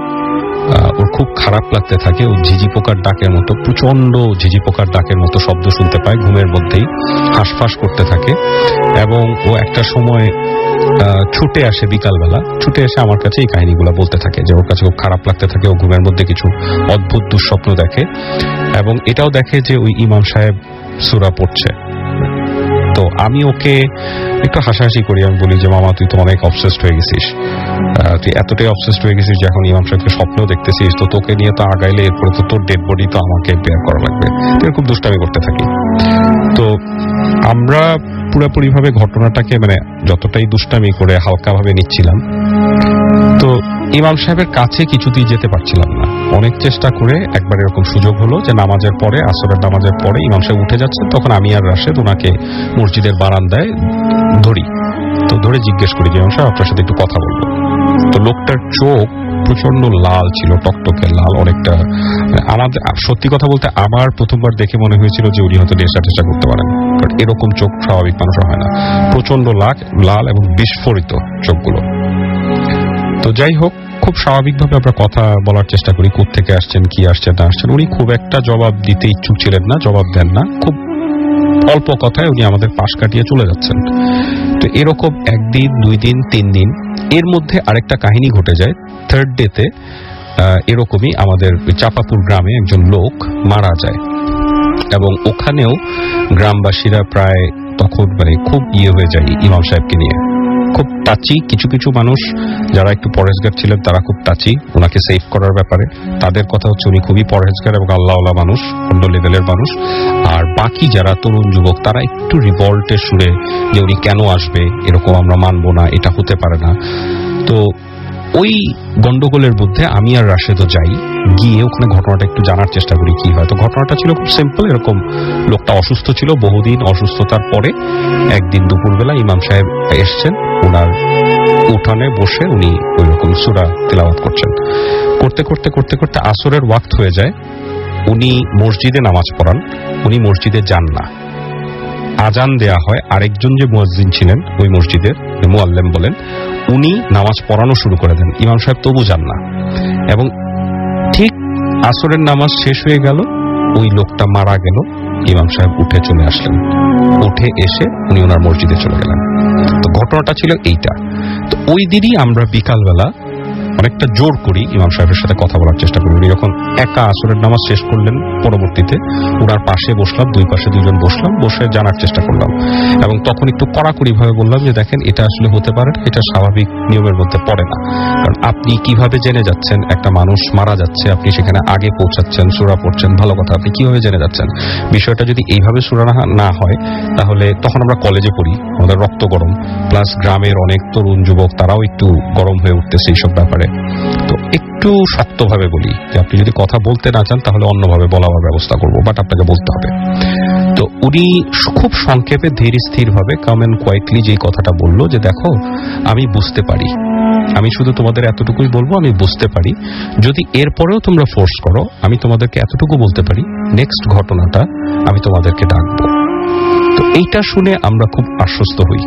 ওর খুব খারাপ লাগতে থাকে, ও ঝিঝি পোকার ডাকের মতো, প্রচন্ড ঝিঝি পোকার ডাকের মতো শব্দ শুনতে পায় ঘুমের মধ্যেই, হাঁসফাঁস করতে থাকে। এবং ও একটা সময় ছুটে আসে, বিকালবেলা ছুটে এসে আমার কাছে এই কাহিনীগুলো বলতে থাকে যে ওর কাছে খুব খারাপ লাগতে থাকে, ও ঘুমের মধ্যে কিছু অদ্ভুত দুঃস্বপ্ন দেখে, এবং এটাও দেখে যে ওই ইমাম সাহেব সূরা পড়ছে। তো আমি ওকে একটু হাসাহাসি করি, আমি বলি যে মামা তুই তো অনেক অবসেসড হয়ে গেছিস, তুই এতটাই অবসেসড হয়ে গেছিস যে এখন ইমাম সাহেবকে স্বপ্নেও দেখতেছিস, তো তোকে নিয়ে তো আগাইলে এরপরে তো তোর ডেড বডি তো আমাকে বেয়ার করা লাগবে। এরকম দুষ্টামি করতে থাকি। তো আমরা পুরোপুরি ভাবে ঘটনাটাকে মানে যতটাই দুষ্টামি করে হালকাভাবে নিচ্ছিলাম। তো ইমাম সাহেবের কাছে কিছুতেই যেতে পারছিলাম না। অনেক চেষ্টা করে একবার এরকম সুযোগ হলো যে নামাজের পরে, আসরের নামাজের পরে ইমাম সাহেব উঠে যাচ্ছে, তখন আমি আর রাশেদ ওনাকে মসজিদের বারান্দায় ধরি। তো ধরে জিজ্ঞেস করি যে ইমাম সাহেব আপনার সাথে একটু কথা বলবো। তো লোকটার চোখ প্রচন্ড লাল ছিল, টকটকে লাল, অনেকটা আমাদের সত্যি কথা বলতে আমার প্রথমবার দেখে মনে হয়েছিল যে উনি হয়তো নেশা টেশা করতে পারেন, কারণ এরকম চোখ স্বাভাবিক মানুষের হয় না। প্রচন্ড লাল এবং বিস্ফোরিত চোখগুলো। তো যাই হোক, খুব স্বাভাবিকভাবে আমরা কথা বলার চেষ্টা করি, কোত্থেকে আসছেন, কি আসছেন না আসছেন। উনি খুব একটা জবাব দিতে ইচ্ছুক ছিলেন না, জবাব দেন না, খুব অল্প কথায় উনি আমাদের পাশ কাটিয়ে চলে যাচ্ছেন। তো এরকম একদিন, 2 দিন, 3 দিন, এর মধ্যে আরেকটা কাহিনী ঘটে যায়। থার্ড ডেতে এরকমই আমাদের চাপাপুর গ্রামে একজন লোক মারা যায়, এবং ওখানেও গ্রামবাসীরা প্রায় তখন মানে খুব হয়ে যায় ইমাম সাহেবকে নিয়ে, খুব টাচি। কিছু কিছু মানুষ যারা একটু পরহেজগার ছিলেন তারা খুব টাচি ওনাকে সেভ করার ব্যাপারে। তাদের কথা হচ্ছে উনি খুবই পরহেজগার এবং আল্লাহওয়ালা মানুষ, অন্য লেভেলের মানুষ। আর বাকি যারা তরুণ যুবক তারা একটু রিভল্টের সুরে যে উনি কেন আসবে, এরকম আমরা মানবো না, এটা হতে পারে না। তো ওই গন্ডগোলের মধ্যে আমি আর রাশেদও যাই, গিয়ে ওখানে ঘটনাটা একটু জানার চেষ্টা করি কি হয়। তো ঘটনাটা ছিল খুব সিম্পল, এরকম লোকটা অসুস্থ ছিল, বহুদিন অসুস্থতার পরে একদিন দুপুরবেলা ইমাম সাহেব এসছেন, ওনার উঠানে বসে উনি ওই রকম সূরা তিলাওয়াত করছেন। করতে করতে করতে করতে আসরের ওয়াক্ত হয়ে যায়। উনি মসজিদে নামাজ পড়ান, উনি মসজিদে যান না। আজান দেয়া হয়, আরেকজন যে মুয়াজ্জিন ছিলেন ওই মসজিদের, মুআল্লিম বলেন, উনি নামাজ পড়ানো শুরু করে দেন। ইমাম সাহেব তবু যান না, এবং ঠিক আসরের নামাজ শেষ হয়ে গেল, ওই লোকটা মারা গেল, ইমাম সাহেব উঠে চলে আসলেন। উঠে এসে উনি ওনার মসজিদে চলে গেলেন। তো ঘটনাটা ছিল এইটা। তো ওই দিনই আমরা বিকালবেলা অনেকটা জোর করি ইমাম সাহেবের সাথে কথা বলার চেষ্টা করি। উনি যখন একা আসরের নামাজ শেষ করলেন, পরবর্তীতে ওনার পাশে বসলাম, 2 পাশে 2 জন বসলাম, বসে জানার চেষ্টা করলাম, এবং তখন একটু কড়াকড়ি ভাবে বললাম যে দেখেন এটা আসলে হতে পারে না, এটা স্বাভাবিক নিয়মের মধ্যে পড়ে না। কারণ আপনি কিভাবে জেনে যাচ্ছেন একটা মানুষ মারা যাচ্ছে, আপনি সেখানে আগে পৌঁছাচ্ছেন, সূরা পড়ছেন, ভালো কথা, আপনি কিভাবে জেনে যাচ্ছেন? বিষয়টা যদি এইভাবে সূরা না হয়, তাহলে তখন আমরা কলেজে পড়ি, আমাদের রক্ত গরম, প্লাস গ্রামের অনেক তরুণ যুবক তারাও একটু গরম হয়ে উঠতেছে এইসব ব্যাপারে। তো একটু শক্তভাবে বলি যে আপনি যদি কথা বলতে না চান তাহলে অন্যভাবে বলার ব্যবস্থা করবো, বাট আপনাকে বলতে হবে। তো উনি খুব সংক্ষেপে ধীর স্থির ভাবে কাম এন্ড কোয়াইটলি যে কথাটা বললো যে দেখো আমি বুঝতে পারি, আমি শুধু তোমাদের এতটুকুই বলবো, আমি বুঝতে পারি, যদি এরপরেও তোমরা ফোর্স করো আমি তোমাদেরকে এতটুকু বলতে পারি, নেক্সট ঘটনাটা আমি তোমাদেরকে ডাকবো। তো এইটা শুনে আমরা খুব আশ্বস্ত হই,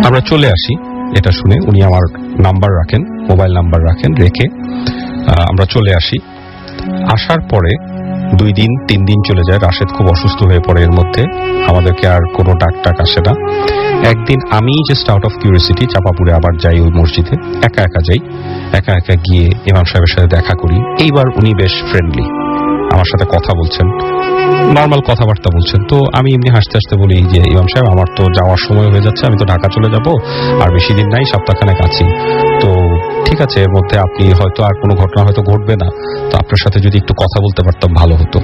আমরা চলে আসি। এটা শুনে উনি আমার নাম্বার রাখেন, মোবাইল নাম্বার রাখেন, রেখে আমরা চলে আসি। আসার পরে 2 দিন 3 দিন চলে যায়, রাশেদ খুব অসুস্থ হয়ে পড়ে। এর মধ্যে আমাদেরকে আর কোনো ডাক আসে না। একদিন আমি জাস্ট আউট অফ কিউরিওসিটি চাপাপুরে আবার যাই ওই মসজিদে, একা একা যাই, একা একা গিয়ে ইমাম সাহেবের সাথে দেখা করি। এইবার উনি বেশ ফ্রেন্ডলি, আমার সাথে কথা বলছেন, নর্মাল কথাবার্তা বলছেন। তো আমি এমনি হাসতে হাসতে বলি যে ইমাম সাহেব আমার তো যাওয়ার সময় হয়ে যাচ্ছে, আমি তো ঢাকা চলে যাব, আর বেশি দিন নাই, সপ্তাহখানেক আছি। তো ঠিক আছে, এর মধ্যে আপনি হয়তো আর কোনো ঘটনা হয়তো ঘটবে না, তো আপনার সাথে যদি একটু কথা বলতে পারতাম ভালো হতো।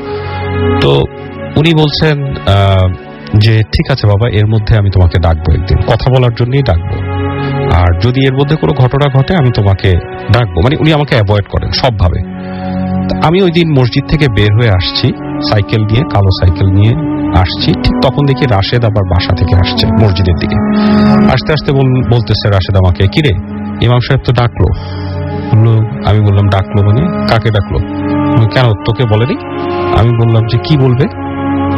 তো উনি বলছেন যে ঠিক আছে বাবা, এর মধ্যে আমি তোমাকে ডাকবো, একদিন কথা বলার জন্যই ডাকবো, আর যদি এর মধ্যে কোনো ঘটনা ঘটে আমি তোমাকে ডাকবো। মানে উনি আমাকে অ্যাভয়েড করেন সবভাবে। আমি ওই দিন মসজিদ থেকে বের হয়ে আসছি সাইকেল নিয়ে, কালো সাইকেল নিয়ে আসছি, ঠিক তখন দেখি রাশেদ আবার বাসা থেকে আসছে মসজিদের দিকে। আস্তে আস্তে বলতেছে রাশেদ আমাকে, কিরে ইমাম সাহেব তো ডাকলো। আমি বললাম ডাকলো মানে? কাকে ডাকলো? কেন তোকে বলেনি? আমি বললাম যে কি বলবে?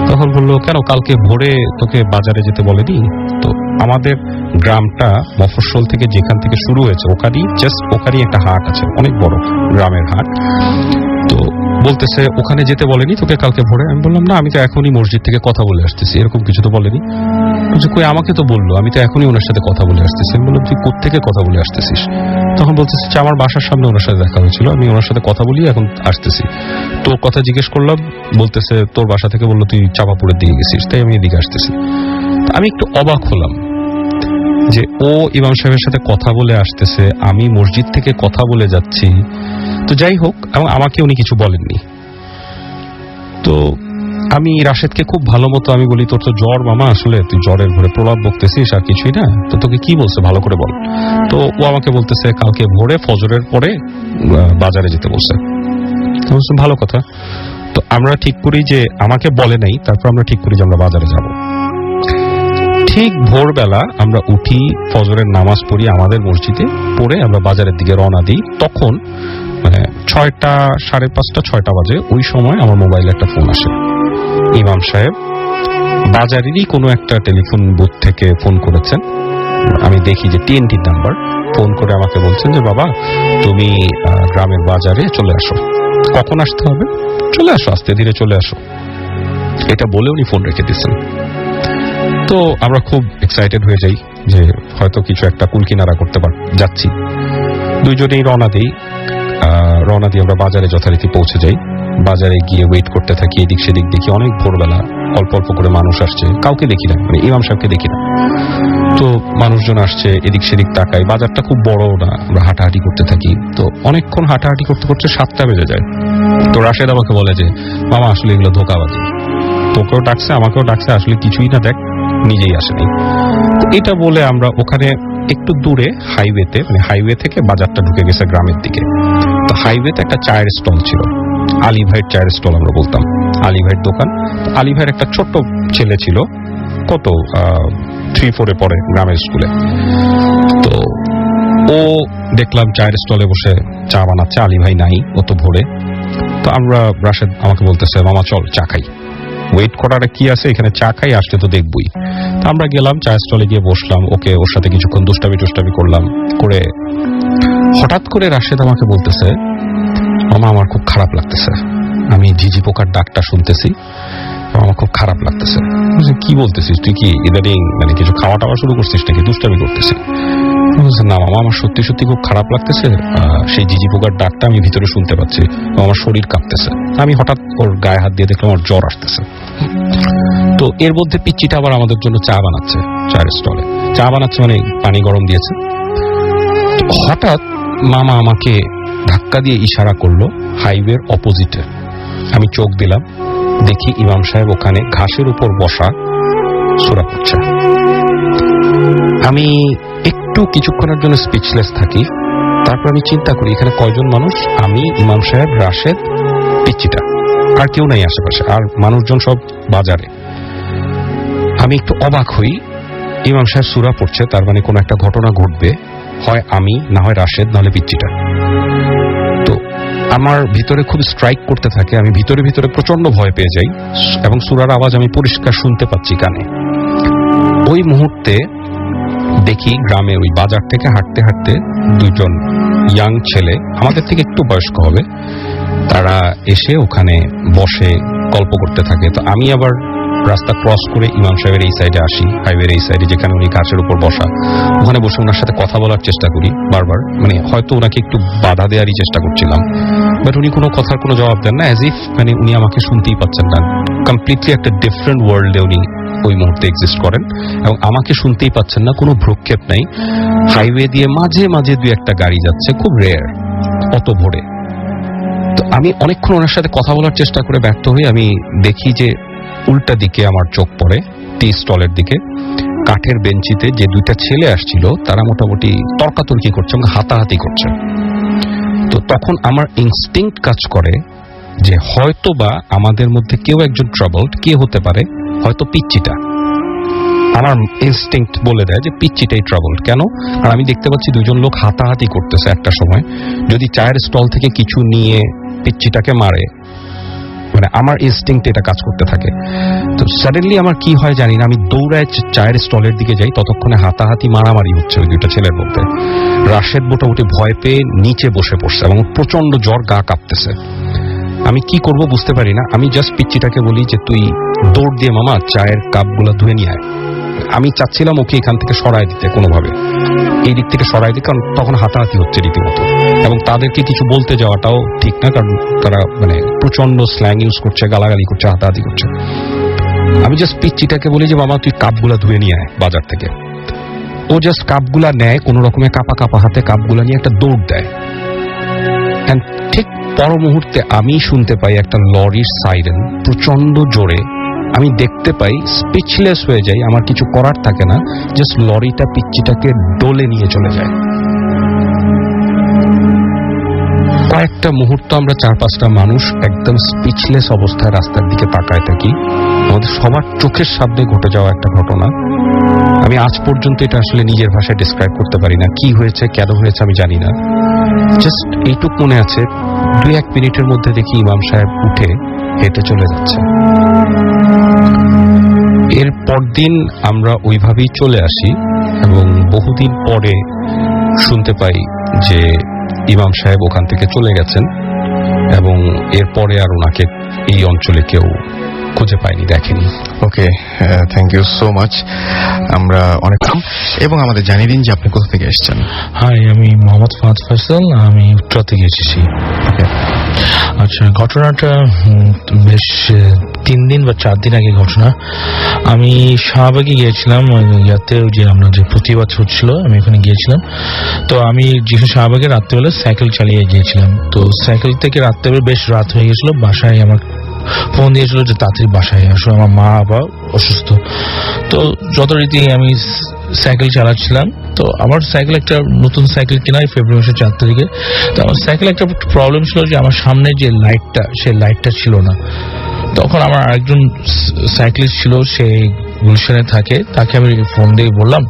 তখন বললো কেন কালকে ভোরে তোকে বাজারে যেতে বলেনি? তো আমাদের গ্রামটা মফস্বল থেকে যেখান থেকে শুরু হয়েছে ওখানেই একটা হাট আছে, অনেক বড় গ্রামের হাট। তো বলতেছে ওখানে যেতে বলেনি তোকে কালকে ভোরে? আমি বললাম না, আমি তো এখনই মসজিদ থেকে কথা বলে আসতেছি, এরকম কিছু তো বলেনি। বলছে কই, আমাকে তো বললো, আমি তো এখনই ওনার সাথে কথা বলে আসতেছি। আমি বললাম তুই কোত্থেকে কথা বলে আসতেছিস? তখন বলতেছে আমার বাসার সামনে ওনার সাথে দেখা হয়েছিল, আমি ওনার সাথে কথা বলি এখন আসতেছি। তোর কথা জিজ্ঞেস করলাম, বলতেছে তোর বাসা থেকে বললো তুই চাঁপাপুরের দিকে গেছিস, তাই আমি এদিকে আসতেছি। আমি একটু অবাক হলাম যে ও ইমাম সাহেবের সাথে কথা বলে আসতেছে, আমি মসজিদ থেকে কথা বলে যাচ্ছি। তো যাই হোক, এবং আমাকে উনি কিছু বলেননি। তো আমি রাশেদকে খুব ভালো মতো আমি বলি তোর তো জ্বর মামা, আসলে তুই জ্বরের ঘরে প্রলাপ বকতেছিস আর কিছুই না, তো তোকে কি বলছে ভালো করে বল। তো ও আমাকে বলতেছে কালকে ভোরে ফজরের পরে বাজারে যেতে বলছে। ভালো কথা। তো আমরা ঠিক করি যে আমাকে বলে নাই, তারপর আমরা ঠিক করি যে আমরা বাজারে যাব। ঠিক ভোরবেলা আমরা উঠি, ফজরের নামাজ পড়ি আমাদের মসজিদে, পড়ে আমরা বাজারের দিকে রওনা দিই। তখন 6টা, 5:30, 6টা বাজে। ওই সময় আমার মোবাইলে একটা ফোন আসে। ইমাম সাহেব বাজারেরই কোনো একটা টেলিফোন বুথ থেকে ফোন করেছেন। আমি দেখি যে TNT নাম্বার। ফোন করে আমাকে বলছেন যে বাবা তুমি গ্রামের বাজারে চলে আসো। কখন আসতে হবে? চলে আসো, আস্তে ধীরে চলে আসো, এটা বলে উনি ফোন রেখে দিয়েছেন। তো আমরা খুব এক্সাইটেড হয়ে যাই যে হয়তো কিছু একটা কুল কিনারা করতে যাচ্ছি। দুইজনেই রওনা দিই। আমরা বাজারে যথারীতি পৌঁছে যাই। বাজারে গিয়ে ওয়েট করতে থাকি, এদিক সেদিক দেখি অনেক ভোরবেলা অল্প অল্প করে মানুষ আসছে, কাউকে দেখি না, মানে ইমাম সাহেবকে দেখি না। তো মানুষজন আসছে, এদিক সেদিক তাকাই। বাজারটা খুব বড় না, আমরা হাঁটাহাঁটি করতে থাকি। তো অনেকক্ষণ হাঁটাহাঁটি করতে করতে 7টা বেজে যায়। তো রাশেদ আমাকে বলে যে মামা আসলে এগুলো ধোঁকাবাজি, তোকেও ডাকছে আমাকেও ডাকছে, আসলে কিছুই না, দেখ নিজেই আসেনি। এটা বলে আমরা ওখানে একটু দূরে হাইওয়েতে, মানে হাইওয়ে থেকে বাজারটা ঢুকে গেছে গ্রামের দিকে। তো হাইওয়েতে একটা চায়ের স্টল ছিল, আলী ভাইয়ের চায়ের স্টল আমরা বলতাম, আলী ভাইয়ের দোকান। আলী ভাইয়ের একটা ছোট্ট ছেলে ছিল, কত 3-4 পড়ে গ্রামের স্কুলে। তো ও দেখলাম চায়ের স্টলে বসে চা বানাচ্ছে, আলী ভাই নাই, ও তো ভোরে। তো আমরা, রাশেদ আমাকে বলতেছে মামা চল চা খাই, ওয়েট করার কি আছে, এখানে চা খাই, আসলে তো দেখবই। তো আমরা গেলাম চায়ের স্টলে, গিয়ে বসলাম। ওর সাথে কিছুক্ষণ দুষ্টামি করলাম। করে হঠাৎ করে রাশেদ আমাকে বলতেছে মামা আমার খুব খারাপ লাগতেছে, আমি ঝিঝি পোকার ডাকটা শুনতেছি, আমার খুব খারাপ লাগতেছে। কি বলতেছিস তুই, কি ইদানিং মানে কিছু খাওয়া টাওয়া শুরু করছিস নাকি, দুষ্টামি করতেছিস? না মামা আমার সত্যি সত্যি খুব খারাপ লাগতেছে, সেই ঝিঝি পোকার ডাকটা আমি ভিতরে শুনতে পাচ্ছি, আমার শরীর কাঁপতেছে। আমি হঠাৎ ওর গায়ে হাত দিয়ে দেখলাম ওর জ্বর আসতেছে। তো এর মধ্যে পিচ্চিটা আবার আমাদের জন্য চা বানাচ্ছে, চায়ের স্টলে চা বানাচ্ছে, মানে পানি গরম দিয়েছে। হঠাৎ মামা আমাকে ধাক্কা দিয়ে ইশারা করলো হাইওয়ের অপোজিটে। আমি চোখ দিলাম, দেখি ইমাম সাহেব ওখানে ঘাসের উপর বসা সূরা পড়ছে। আমি একটু কিছুক্ষণের জন্য স্পিচলেস থাকি। তারপর আমি চিন্তা করি এখানে কয়জন মানুষ, আমি, ইমাম সাহেব, রাশেদ, পিচ্চিটা, আর কেউ নাই আশেপাশে, আর মানুষজন সব বাজারে। আমি একটু অবাক হই, ইমাম সাহেব সূরা পড়ছে, তার মানে কোনো একটা ঘটনা ঘটবে, হয় আমি, না হয় রাশেদ, নাহলে পিচ্চিটা। তো আমার ভিতরে খুব স্ট্রাইক করতে থাকে, আমি ভিতরে ভিতরে প্রচন্ড ভয় পেয়ে যাই, এবং সূরার আওয়াজ আমি পরিষ্কার শুনতে পাচ্ছি কানে। ওই মুহূর্তে দেখি গ্রামে ওই বাজার থেকে হাঁটতে হাঁটতে 2জন ইয়াং ছেলে, আমাদের থেকে একটু বয়স্ক হবে, তারা এসে ওখানে বসে গল্প করতে থাকে। তো আমি আবার রাস্তা ক্রস করে ইমাম সাহেবের এই সাইডে আসি, হাইওয়ের এই সাইডে যেখানে উনি গাছের উপর বসা, ওখানে বসে ওনার সাথে কথা বলার চেষ্টা করি বারবার, মানে হয়তো ওনাকে একটু বাধা দেওয়ারই চেষ্টা করছিলাম, বাট উনি কোনো কথার কোনো জবাব দেন না, অ্যাজ ইফ মানে উনি আমাকে শুনতেই পাচ্ছেন না। কমপ্লিটলি একটা ডিফারেন্ট ওয়ার্ল্ডে উনি ওই মুহূর্তে এক্সিস্ট করেন, এবং আমাকে শুনতেই পাচ্ছেন না, কোনো ভ্রুক্ষেপ নাই। হাইওয়ে দিয়ে মাঝে মাঝে 2-1টা গাড়ি যাচ্ছে, খুব রেয়ার অত ভোরে। তো আমি অনেকক্ষণ ওনার সাথে কথা বলার চেষ্টা করে ব্যর্থ হই। আমি দেখি যে উল্টা দিকে আমার চোখ পড়ে টি স্টলের দিকে, কাঠের বেঞ্চিতে যে 2টা ছেলে আসছিল, তারা মোটামুটি তর্কাতর্কি করছে এবং হাতাহাতি করছে। তো তখন আমার ইনস্টিংক্ট কাজ করে যে হয়তো বা আমাদের মধ্যে কেউ একজন ট্রাবলড, কে হতে পারে, হয়তো পিচ্চিটা। আমার ইনস্টিংক্ট বলে দেয় যে পিচ্চিটাই ট্রাবলড। কেন? আর আমি দেখতে পাচ্ছি 2জন লোক হাতাহাতি করতেছে একটা সময়, যদি চায়ের স্টল থেকে কিছু নিয়ে পিচ্চিটাকে মারে, মানে আমার ইনস্টিংক্ট এটা কাজ করতে থাকে। তো সাডেনলি আমার কি হয় জানি না, আমি দৌড়ায় চায়ের স্টলের দিকে যাই, ততক্ষণে হাতাহাতি মারামারি হচ্ছে ওই 2টা ছেলের মধ্যে। রাশেদ মোটামুটি ভয় পেয়ে নিচে বসে পড়ছে এবং প্রচন্ড জ্বর, গা কাঁপতেছে। আমি কি করব বুঝতে পারি না। আমি জাস্ট পিচ্চিটাকে বলি যে তুই দৌড় দিয়ে মামা চায়ের কাপগুলো ধুয়ে নিয়ে আয়। আমি চাচ্ছিলাম ওকে এখান থেকে সরায় দিতে কোনোভাবে, এই দিক থেকে সরায় দিতে, কারণ তখন হাতাহাতি হচ্ছে রীতিমতো, এবং তাদেরকে কিছু বলতে যাওয়াটাও ঠিক না, কারণ তারা মানে প্রচন্ড স্ল্যাং ইউজ করছে, গালাগালি করছে, হাতাহাতি করছে। আমি জাস্ট পিচ্চিটাকে বলি যে মামা তুই কাপগুলা ধুয়ে নিয়ে আয় বাজার থেকে। ও জাস্ট কাপগুলা নেয়, কোন রকমের কাপা কাপা হাতে কাপগুলা নিয়ে একটা দৌড় দেয়। এন্ড ঠিক পর মুহূর্তে আমি শুনতে পাই একটা লরির সাইরেন প্রচন্ড জোরে। আমি দেখতে পাই, স্পিচলেস হয়ে যাই, আমার কিছু করার থাকে না, জাস্ট লরিটা পিচ্চিটাকে ডলে নিয়ে চলে যায়। কয়েকটা মুহূর্ত আমরা 4-5টা মানুষ একদম স্পিচলেস অবস্থায় রাস্তার দিকে তাকায় থাকি। আমাদের সবার চোখের সামনে ঘটে যাওয়া একটা ঘটনা। আমি আজ পর্যন্ত এটা আসলে নিজের ভাষায় ডিসক্রাইব করতে পারি না, কি হয়েছে কেন হয়েছে আমি জানি না। জাস্ট এইটুক মনে আছে, 2-1 মিনিটের মধ্যে দেখি ইমাম সাহেব উঠে হেঁটে চলে যাচ্ছে। এর পরদিন আমরা ওইভাবেই চলে আসি, এবং বহুদিন পরে শুনতে পাই যে ইমাম সাহেব ওখান থেকে চলে গেছেন, এবং এরপরে আর ওনাকে এই অঞ্চলে কেউ খুঁজে পায়নি, দেখেনি। ওকে, থ্যাংক ইউ সো মাচ। আমরা অনেক এবং আমাদের জানিয়ে দিন যে আপনি কোথা থেকে এসেছেন। হাই, আমি মোহাম্মদ ফাহাদ ফয়সাল, আমি উত্তরা থেকে এসেছি। আচ্ছা, ঘটনাটা বেশ 3 দিন বা 4 দিন আগে ঘটনা। আমি শাহবাগে গিয়েছিলাম, ইয়াতে যে আমরা যে প্রতিবাদ হচ্ছিল, আমি ওখানে গিয়েছিলাম। তো আমি যেহেতু শাহবাগে রাত্রেবেলা সাইকেল চালিয়ে গিয়েছিলাম, তো সাইকেল থেকে রাত্রেবেলা বেশ রাত হয়ে গেছিল। বাসায় আমার ফোন দিয়েছিল যে তাড়াতাড়ি বাসায় আসো, আমার মা বাবা অসুস্থ। তো যথারীতি আমি সাইকেল চালাচ্ছিলাম। তো আমার সাইকেল একটা নতুন সাইকেল কেনা ফেব্রুয়ারি মাসের 4 তারিখে। তো আমার সাইকেল একটা প্রবলেম ছিল যে আমার সামনে যে লাইটটা, সেই লাইটটা ছিল না। তখন আমার আরেকজন সাইক্লিস্ট ছিল, সে গুলশানে থাকে, তাকে আমি ফোন দিয়ে বললাম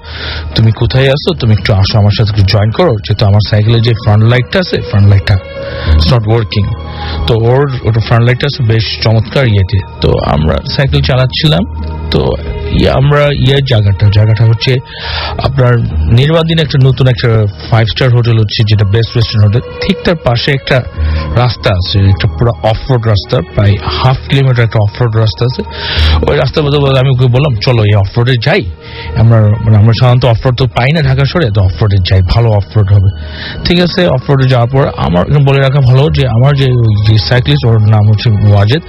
তুমি কোথায় আছো, তুমি একটু আসো আমার সাথে জয়েন করো, যেহেতু আমার সাইকেলের যে ফ্রন্ট লাইটটা আছে, ফ্রন্ট লাইটটা ইটস নট ওয়ার্কিং। তো ওটা ফ্রন্ট লাইটটা আছে বেশ চমৎকার ইয়েতে। তো আমরা সাইকেল চালাচ্ছিলাম। তো আমরা জায়গাটা হচ্ছে আপনার নির্বাদিন একটা নতুন একটা 5 স্টার হোটেল হচ্ছে, যেটা বেস্ট ওয়েস্টার্ন হোটেল। ঠিক তার পাশে একটা রাস্তা আছে, একটা পুরো অফরোড রাস্তা, প্রায় 1/2 কিলোমিটার একটা অফরোড রাস্তা আছে। ওই রাস্তার মধ্যে আমি ওকে বললাম চলো এই অফরোডে যাই। আমরা সাধারণত অফরোড তো পাই না ঢাকা শহরে, তো অফরোডে যাই, ভালো অফরোড হবে। ঠিক আছে, অফরোডে যাওয়ার পর আমার বলে রাখা ভালো যে আমার যে সাইক্লিস্ট, ওর নাম হচ্ছে ওয়াজেদ।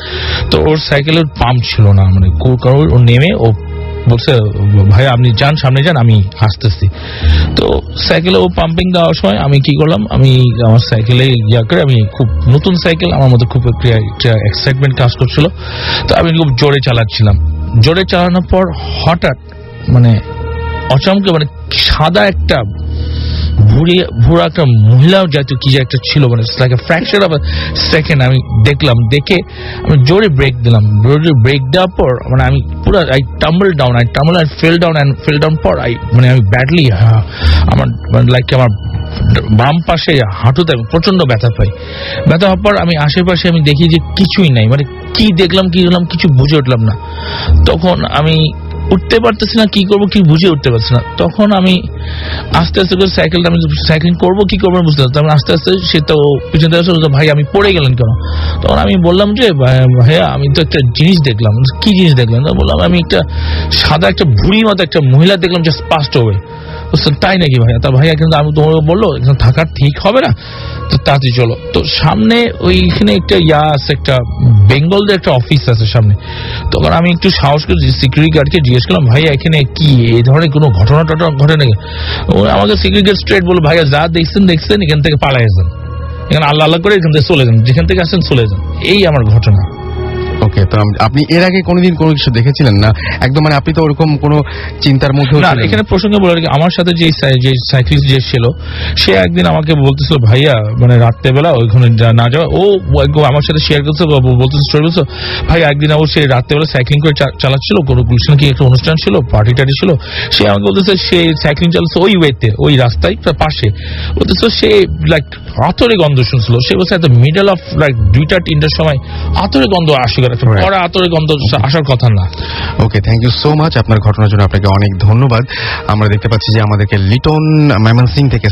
তো ওর সাইকেলের পাম্প ছিল না, মানে কারণ ও নেমে ও বলছে ভাই আপনি যান, সামনে যান, আমি আসতেছি। তো সাইকেলে ও পাম্পিং দেওয়ার সময় আমি কি করলাম, আমি আমার সাইকেলে করে, আমি খুব নতুন সাইকেল, আমার মধ্যে খুব একটা এক্সাইটমেন্ট কাজ করছিল। তো আমি খুব জোরে চালাচ্ছিলাম। জোরে চালানোর পর হঠাৎ মানে অচমকে মানে সাদা একটা ভুরা একটা মহিলা জাতীয় কি যে একটা ছিল, মানে ফ্র্যাকচার অফ সেকেন্ড আমি দেখলাম। দেখে আমি জোরে ব্রেক দিলাম। ব্রেক দেওয়ার পর মানে আমি পুরো I tumble down and fail down পর আমি ব্যাডলি আমার লাইক আমার বাম পাশে হাঁটুতে প্রচন্ড ব্যথা পাই। ব্যথা হওয়ার পর আমি আশেপাশে আমি দেখি যে কিছুই নাই, মানে কি দেখলাম কিছু বুঝে উঠলাম না। তখন আমি উঠতে পারতেছি না, কি করবো কি বুঝে উঠতে পারছি না। তখন আমি আস্তে আস্তে করে সাইকেলটা আমি সাইক্লিং করবো কি করবো বুঝতে পারতাম। আস্তে আস্তে সে তো পিছনে ভাই আমি পড়ে গেলেন কেন? তখন আমি বললাম যে ভাইয়া আমি তো একটা জিনিস দেখলাম। কি জিনিস দেখলাম? বললাম আমি একটা সাদা একটা ভুড়ির মতো একটা মহিলা দেখলাম, জাস্ট পাস্ট হবে। তাই নাকি ভাইয়া? তা ভাইয়া কিন্তু আমি তোমাকে বললো এখানে থাকা ঠিক হবে না, তো তাড়াতাড়ি চলো। তো সামনে ওইখানে একটা আছে, একটা বেঙ্গলদের একটা অফিস আছে সামনে। তখন আমি একটু সাহস করে সিকিউরিটি গার্ডকে জিজ্ঞেস করলাম ভাইয়া এখানে কি এই ধরনের কোনো ঘটনা ঘটে নাকি? আমাকে সিকিউরিটি গার্ড স্ট্রেট বললো ভাইয়া যা দেখছেন এখান থেকে পালাই যান, এখানে আল্লাহ করে এখান থেকে চলে যান, যেখান থেকে আসেন চলে যান। এই আমার ঘটনা। ওকে, তো আপনি এর আগে কোনোদিন কোনো কিছু দেখেছিলেন না একদম, মানে আপনি তো ওরকম কোনো চিন্তার মধ্যে না? এখানে প্রসঙ্গে বলে রাখি, আমার সাথে যে সাইক্লিস্ট যে ছিল, সে একদিন আমাকে বলতেছিল ভাইয়া মানে রাত্রেবেলা ওইখানে না যাওয়া। ও আমার সাথে শেয়ার করছে, বলতেছে স্টোরি বলছো ভাই একদিন আবার সে রাত্রেবেলা সাইক্লিং করে চালাচ্ছিল, কোনো গুলশান কি একটা অনুষ্ঠান ছিল, পার্টি টার্টি ছিল। সে আমাকে বলতেছে সে সাইক্লিং চালাচ্ছে ওই ওয়েতে, ওই রাস্তায় পাশে। বলতেছে সে লাইক আতরে গন্ধ শুনছিল। সে বলছে এত মিডল অফ লাইক 2টা-3টার সময় আতরে গন্ধ আসে, পরে আতরে গন্ধ আসার কথা না। ওকে, থ্যাংক ইউ সো মাচ আপনার ঘটনার জন্য। আপনাকে অনেক ধন্যবাদ। আমরা দেখতে পাচ্ছি যে আমাদেরকে লিটন ময়মনসিংহ থেকে